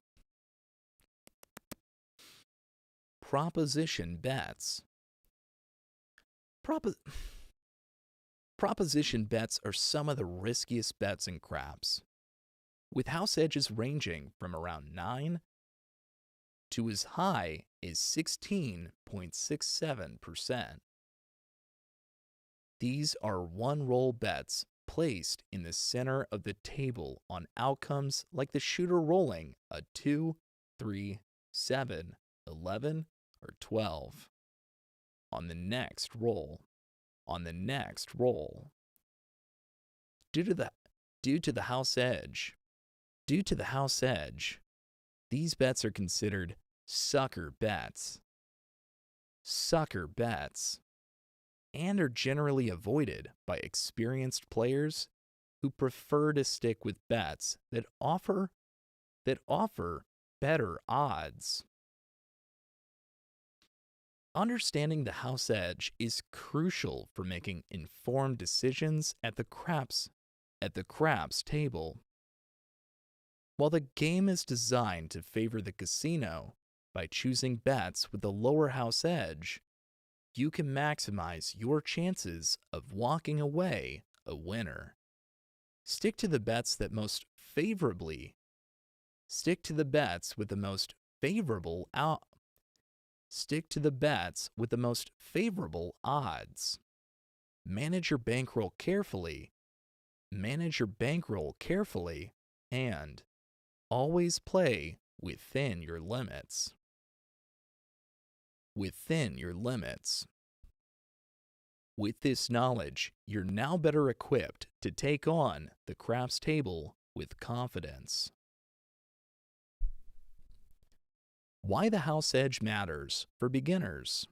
Speaker 1: Proposition bets are some of the riskiest bets in craps, with house edges ranging from around 9 to as high as 16.67%. These are one-roll bets placed in the center of the table on outcomes like the shooter rolling a 2, 3, 7, 11, or 12 on the next roll. Due to the house edge, these bets are considered sucker bets, and are generally avoided by experienced players who prefer to stick with bets that offer better odds. Understanding the house edge is crucial for making informed decisions at the craps table. While the game is designed to favor the casino by choosing bets with a lower house edge, you can maximize your chances of walking away a winner. Stick to the bets with the most favorable odds. Manage your bankroll carefully, and always play within your limits. With this knowledge, you're now better equipped to take on the craps table with confidence. Why the house edge matters for beginners.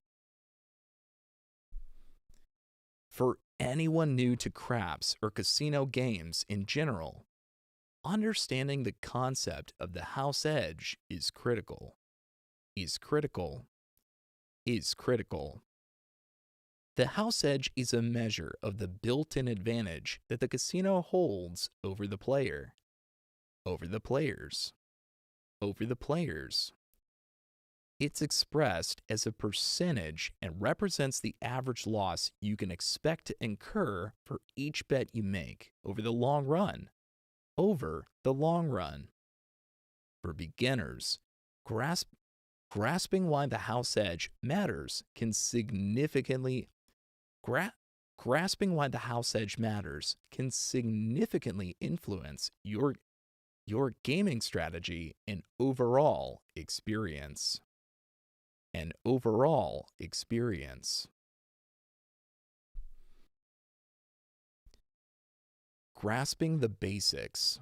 Speaker 1: For anyone new to craps or casino games in general, understanding the concept of the house edge is critical. The house edge is a measure of the built-in advantage that the casino holds over the player, over the players, over the players. It's expressed as a percentage and represents the average loss you can expect to incur for each bet you make over the long run. Over the long run. For beginners, grasping why the house edge matters can significantly grasping why the house edge matters can significantly influence your gaming strategy and overall experience. And overall experience. Grasping the basics.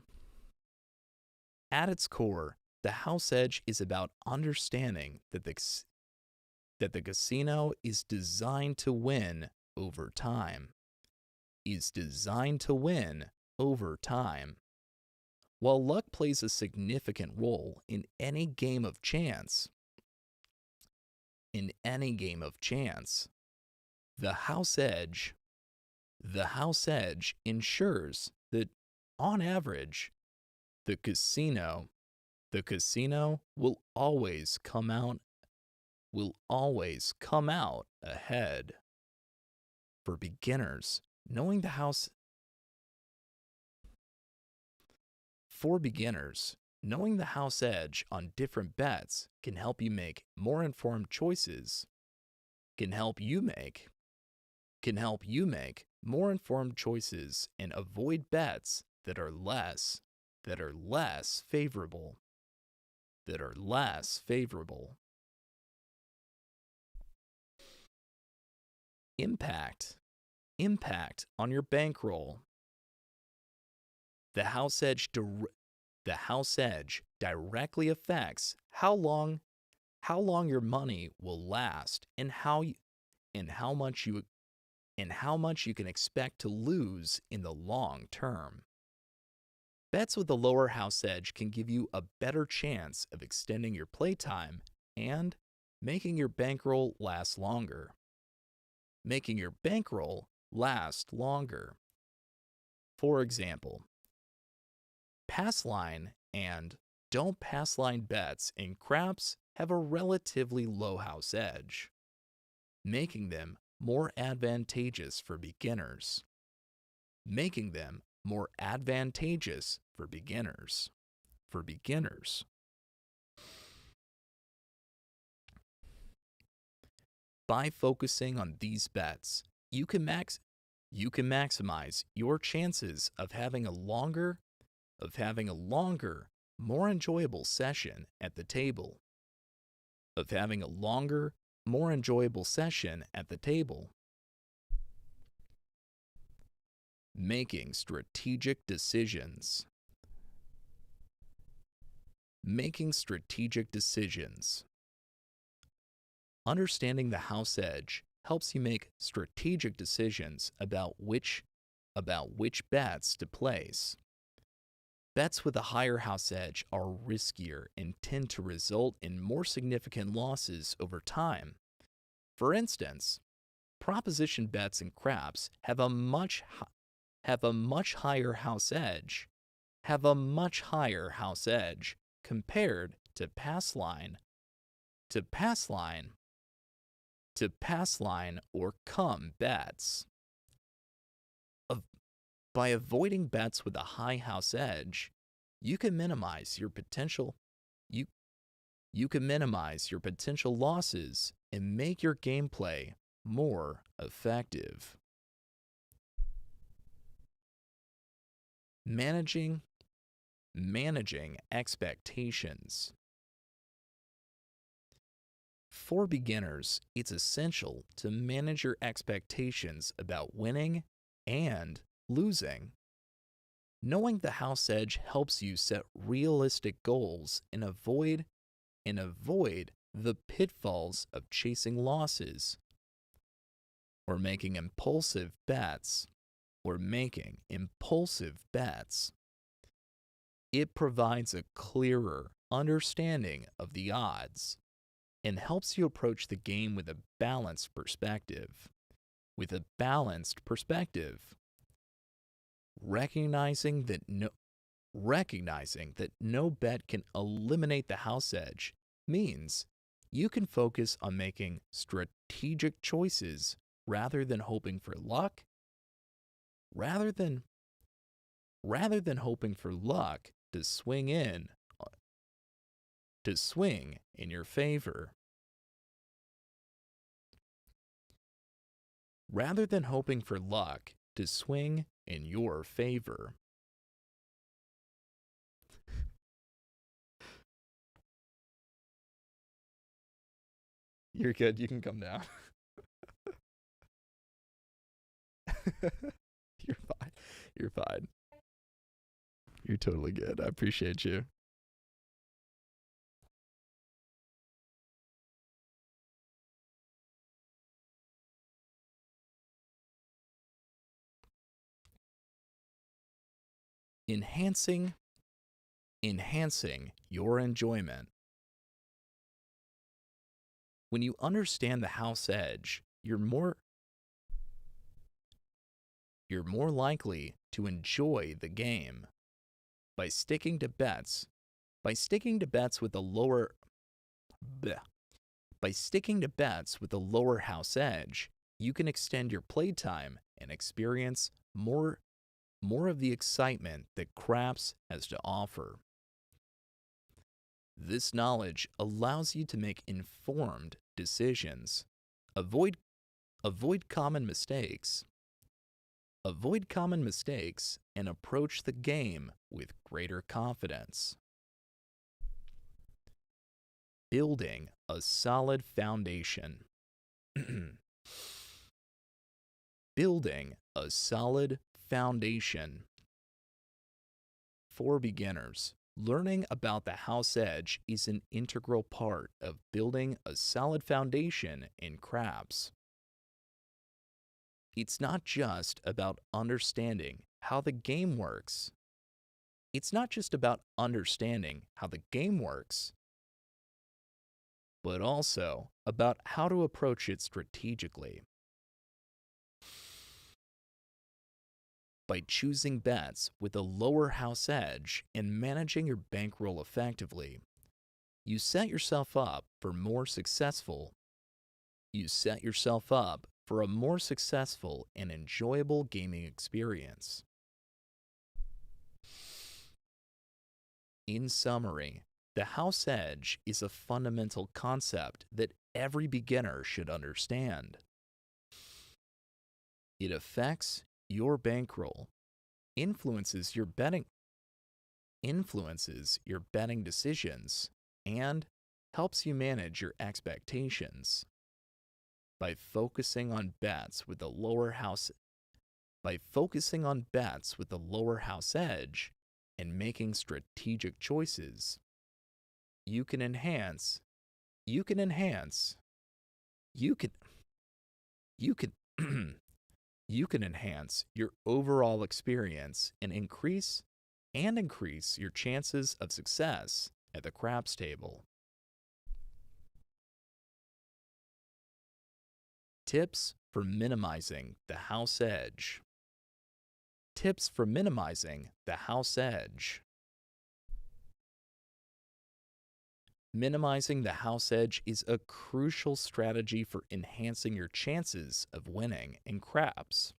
Speaker 1: At its core, the house edge is about understanding that the casino is designed to win over time. Is designed to win over time. While luck plays a significant role in any game of chance, the house edge ensures that, on average, the casino will always come out ahead. For beginners, knowing the house edge on different bets can help you make more informed choices. Can help you make more informed choices and avoid bets that are less favorable. Impact on your bankroll. The house edge directly affects how long your money will last and how much you can expect to lose in the long term. Bets with a lower house edge can give you a better chance of extending your playtime and making your bankroll last longer. For example, pass line and don't pass line bets in craps have a relatively low house edge, making them more advantageous for beginners. By focusing on these bets, you can maximize your chances of having a longer, more enjoyable session at the table. Making strategic decisions. Understanding the house edge helps you make strategic decisions about which bets to place. Bets with a higher house edge are riskier and tend to result in more significant losses over time. For instance, proposition bets in craps have a much higher house edge compared to pass line or come bets. By avoiding bets with a high house edge, you can minimize your potential losses and make your gameplay more effective. Managing expectations. For beginners, it's essential to manage your expectations about winning and losing. Knowing the house edge helps you set realistic goals and avoid the pitfalls of chasing losses or making impulsive bets. It provides a clearer understanding of the odds and helps you approach the game with a balanced perspective. with a balanced perspective. Recognizing that no bet can eliminate the house edge means you can focus on making strategic choices rather than hoping for luck, rather than hoping for luck to swing in your favor. Rather than hoping for luck to swing in your favor. You're good. You can come down. You're fine. You're fine. You're totally good. I appreciate you. Enhancing your enjoyment. When you understand the house edge, you're more likely to enjoy the game. By sticking to bets with a lower house edge, you can extend your playtime and experience more of the excitement that craps has to offer. This knowledge allows you to make informed decisions, avoid common mistakes, and approach the game with greater confidence. Building a solid foundation. Building a solid foundation. For beginners, learning about the house edge is an integral part of building a solid foundation in craps. It's not just about understanding how the game works. But also about how to approach it strategically. By choosing bets with a lower house edge and managing your bankroll effectively, you set yourself up for a more successful and enjoyable gaming experience. In summary, the house edge is a fundamental concept that every beginner should understand. It affects your bankroll, influences your betting decisions, and helps you manage your expectations. By focusing on bets with a lower house edge and making strategic choices, you can enhance your overall experience and increase your chances of success at the craps table. Tips for minimizing the house edge. Minimizing the house edge is a crucial strategy for enhancing your chances of winning in craps.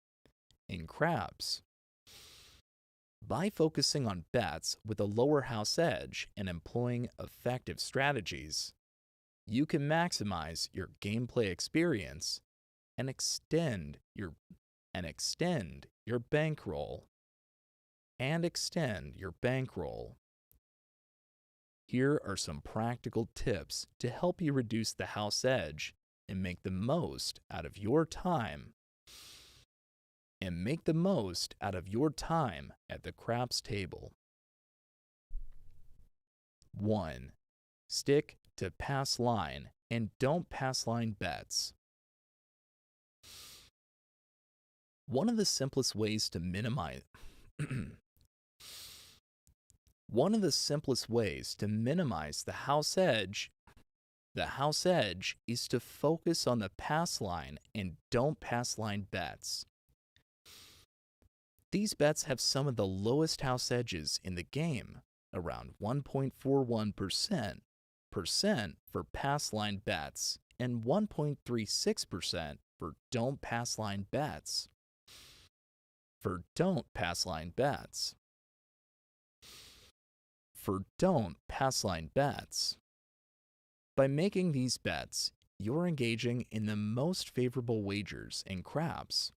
Speaker 1: By focusing on bets with a lower house edge and employing effective strategies, you can maximize your gameplay experience and extend your bankroll. Here are some practical tips to help you reduce the house edge and make the most out of your time. At the craps table. 1. Stick to pass line and don't pass line bets. One of the simplest ways to minimize the house edge The house edge is to focus on the pass line and don't pass line bets. These bets have some of the lowest house edges in the game, around 1.41% for pass line bets and 1.36% for don't pass line bets. For don't pass line bets. For don't pass line bets. By making these bets, you're engaging in the most favorable wagers in craps,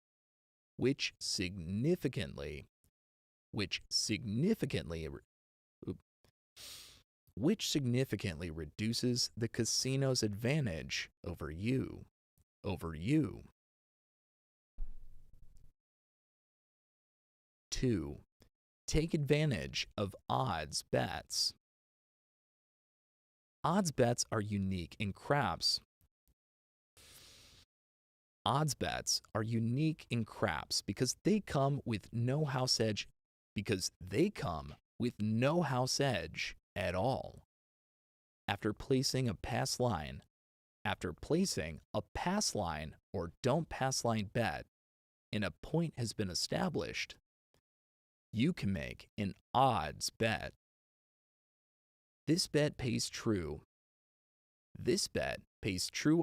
Speaker 1: which significantly reduces the casino's advantage over you. 2. Take advantage of odds bets. Odds bets are unique in craps. Odds bets are unique in craps because they come with no house edge at all. After placing a pass line or don't pass line bet and a point has been established, you can make an odds bet. This bet pays true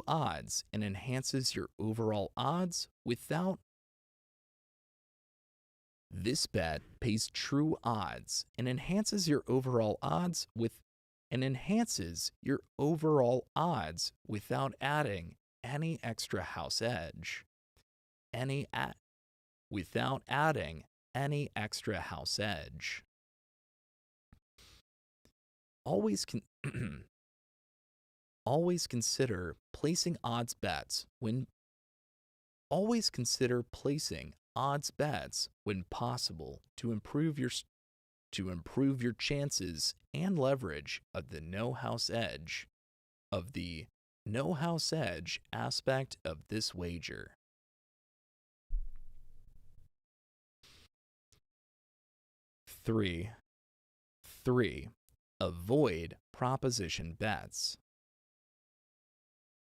Speaker 1: odds and enhances your overall odds without adding any extra house edge. Always consider placing odds bets when possible to improve your chances and leverage of the no house edge aspect of this wager. 3. Avoid proposition bets.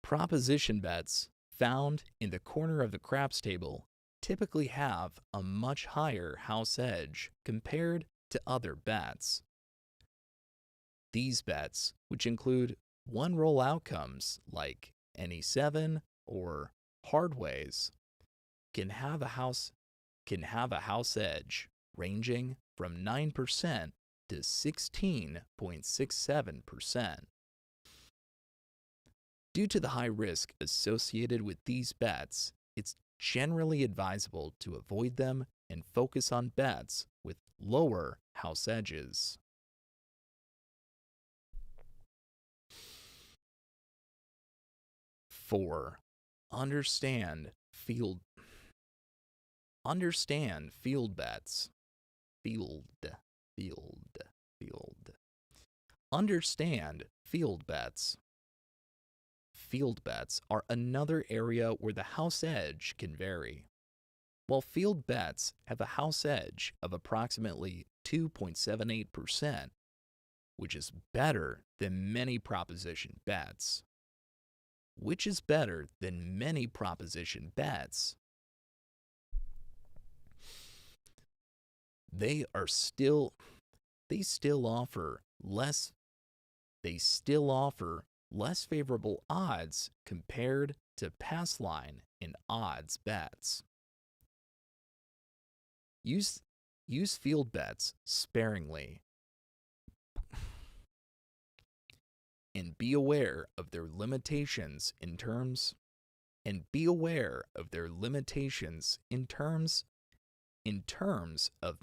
Speaker 1: Proposition bets found in the corner of the craps table typically have a much higher house edge compared to other bets. These bets, which include one-roll outcomes like any 7 or hardways, can have a house edge ranging from 9% to 16.67%. Due to the high risk associated with these bets, it's generally advisable to avoid them and focus on bets with lower house edges. 4. Understand field bets. Understand field bets. Field bets are another area where the house edge can vary. While field bets have a house edge of approximately 2.78%, which is better than many proposition bets. They still offer less favorable odds compared to pass line and odds bets. Use field bets sparingly and be aware of their limitations in terms of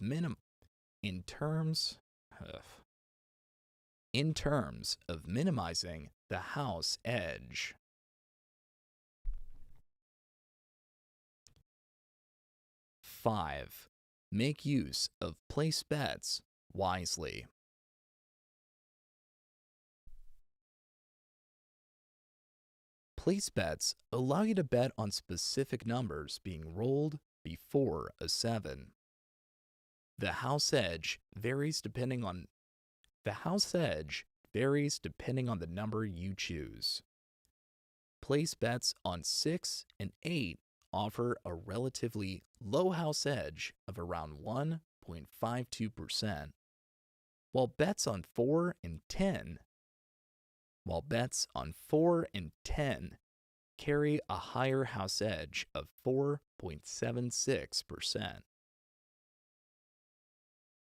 Speaker 1: minimizing the house edge. 5. Make use of place bets wisely. Place bets allow you to bet on specific numbers being rolled before a 7. The house edge varies depending on the number you choose. place bets on 6 and 8 offer a relatively low house edge of around 1.52%, while bets on 4 and 10 while bets on 4 and 10 carry a higher house edge of 4.76%.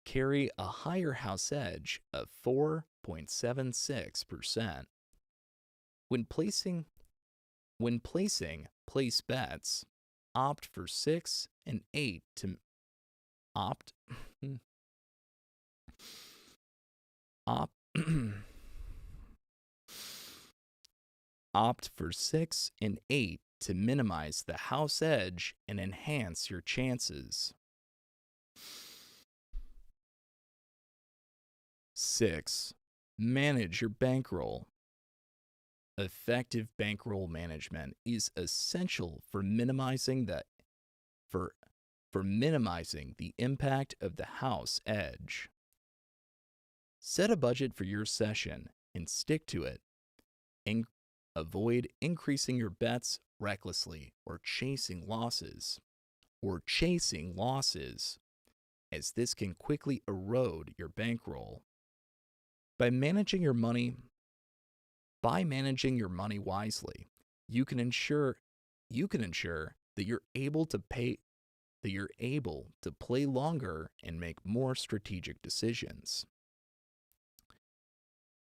Speaker 1: Carry a higher house edge of 4.76%. When placing place bets, opt for 6 and 8 to opt opt opt for 6 and 8 to minimize the house edge and enhance your chances. 6. Manage your bankroll. Effective bankroll management is essential for minimizing the impact of the house edge. Set a budget for your session and stick to it. Avoid increasing your bets recklessly or chasing losses, as this can quickly erode your bankroll. By managing your money wisely, you can ensure that you're able to play longer and make more strategic decisions,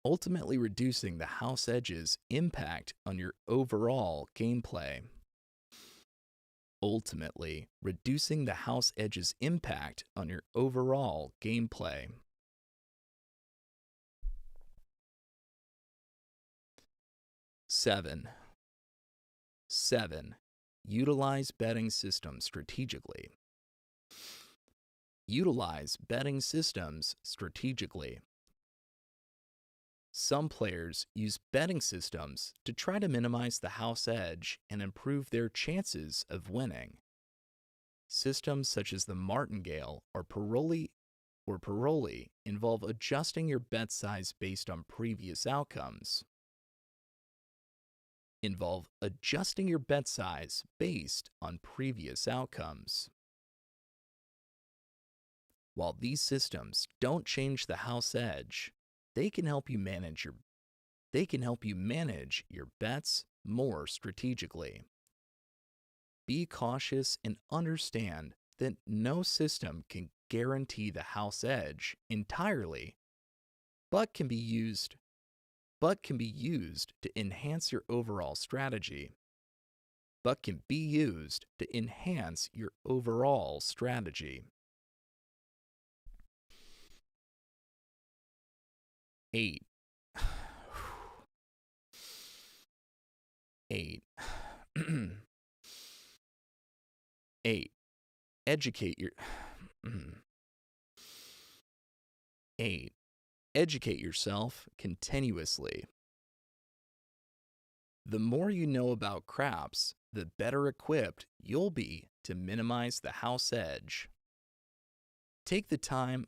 Speaker 1: ultimately reducing the house edge's impact on your overall gameplay. 7. Utilize betting systems strategically. Some players use betting systems to try to minimize the house edge and improve their chances of winning. Systems such as the martingale or paroli involve adjusting your bet size based on previous outcomes. While these systems don't change the house edge, they can help you manage your bets more strategically. Be cautious and understand that no system can guarantee the house edge entirely, but can be used to enhance your overall strategy. 8. 8. 8. Educate yourself continuously. The more you know about craps, the better equipped you'll be to minimize the house edge. Take the time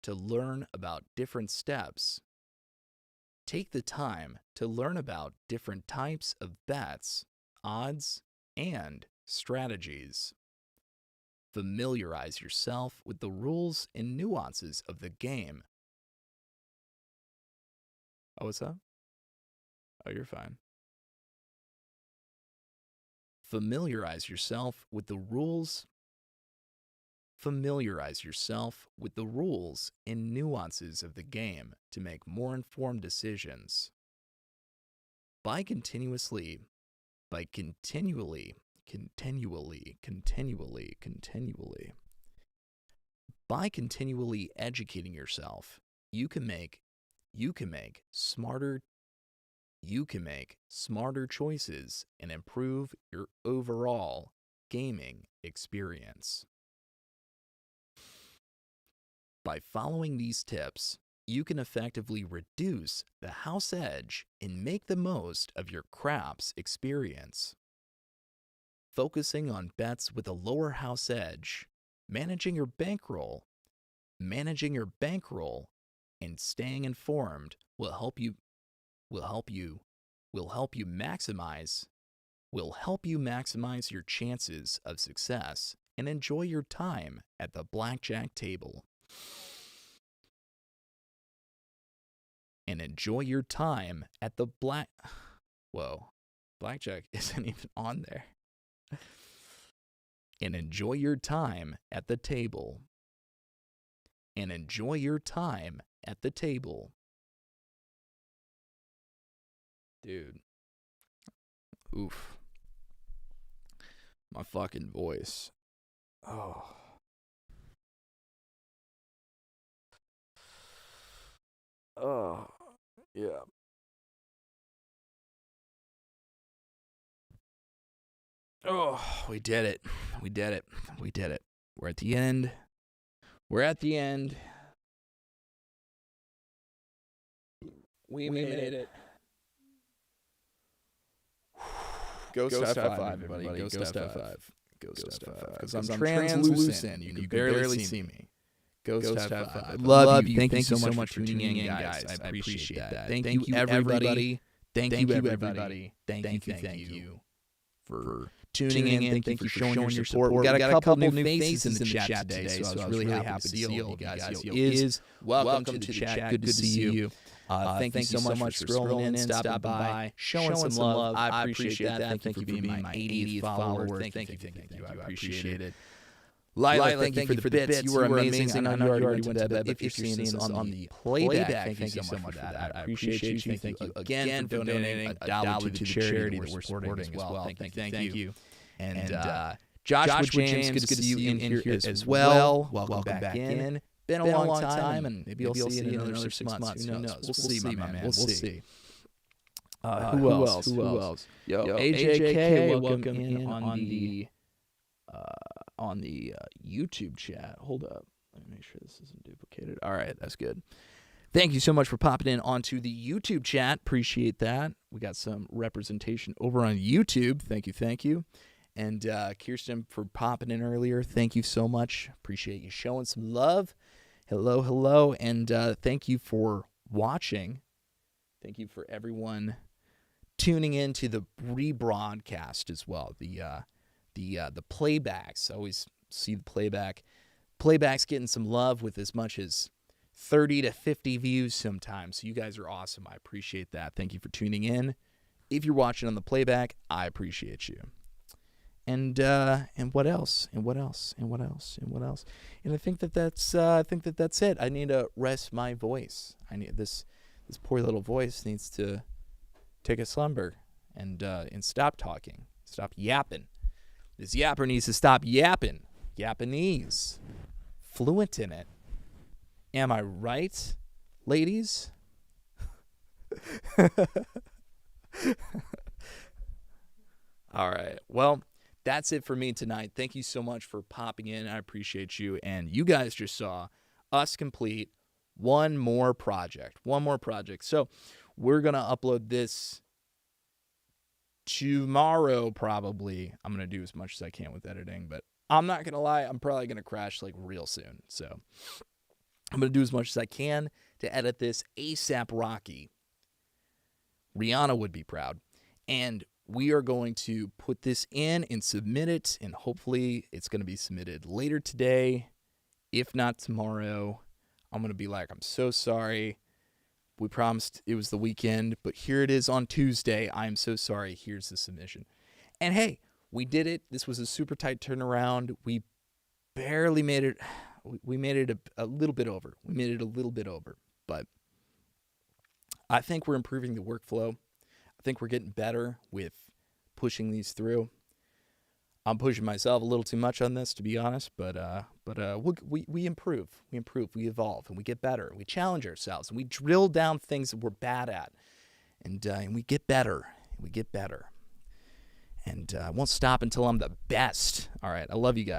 Speaker 1: to learn about different steps. Take the time to learn about different types of bets, odds, and strategies. Familiarize yourself with the rules and nuances of the game. Oh, what's up? Oh, you're fine. Familiarize yourself with the rules and nuances of the game to make more informed decisions. By continually educating yourself, you can make smarter choices and improve your overall gaming experience. By following these tips, you can effectively reduce the house edge and make the most of your craps experience. Focusing on bets with a lower house edge, managing your bankroll, and staying informed will help you will help you maximize your chances of success and enjoy your time at the blackjack table. And enjoy your time at the blackjack isn't even on there. And enjoy your time at the table. And enjoy your time at the table. Dude. Oof. My fucking voice. Oh. Oh. Yeah. Oh, we did it. We did it. We did it. We're at the end. We're at the end. We made it. Ghost high five, everybody. Ghost high five. Ghost high five. Because I'm translucent. You can barely see me. Ghost high five. I love you. Thank you so much for tuning in, guys. I appreciate that. Thank you, everybody. Thank you, everybody. Thank you for tuning in. Thank you for showing your support. We got a couple new faces in the chat today, so I was really happy to see all you guys. Welcome to the chat. Good to see you. Thank you so much for scrolling in, stopping by, showing some love. I appreciate that. Thank you for being my 80th follower. Thank you. I appreciate it. Lila, thank you for the bits. You were amazing. I know you already went to bed, but if you're seeing this on the playback, thank you so much for that. I appreciate you. Thank you again for donating $1 to the charity that we're supporting as well. Thank you. And Joshua James, good to see you in here as well. Welcome back in. Been a long time, and maybe I'll see you in another 6 months. Who knows? We'll see, my man. We'll see. Who else? Yo, AJK, welcome in on the YouTube chat. Hold up. Let me make sure this isn't duplicated. All right, that's good. Thank you so much for popping in onto the YouTube chat. Appreciate that. We got some representation over on YouTube. Thank you. And Kirsten for popping in earlier. Thank you so much. Appreciate you showing some love. Hello. And thank you for watching. Thank you for everyone tuning in to the rebroadcast as well. The playbacks. I always see the playback. Playback's getting some love with as much as 30 to 50 views sometimes. So you guys are awesome. I appreciate that. Thank you for tuning in. If you're watching on the playback, I appreciate you. And what else? And I think that's it. I need to rest my voice. I need this poor little voice needs to take a slumber and stop talking. Stop yapping. This yapper needs to stop yapping. Japanese. Fluent in it. Am I right, ladies? All right. Well, that's it for me tonight. Thank you so much for popping in. I appreciate you. And you guys just saw us complete one more project. So we're going to upload this tomorrow probably. I'm going to do as much as I can with editing, but I'm not going to lie. I'm probably going to crash like real soon. So I'm going to do as much as I can to edit this ASAP Rocky. Rihanna would be proud. And we are going to put this in and submit it, and hopefully it's going to be submitted later today. If not tomorrow, I'm going to be like, I'm so sorry. We promised it was the weekend, but here it is on Tuesday. I am so sorry. Here's the submission. And hey, we did it. This was a super tight turnaround. We barely made it. We made it a little bit over. But I think we're improving the workflow. I think we're getting better with pushing these through. I'm pushing myself a little too much on this, to be honest, but we improve. We evolve, and we get better. We challenge ourselves, and we drill down things that we're bad at, and we get better. And I won't stop until I'm the best. All right, I love you guys.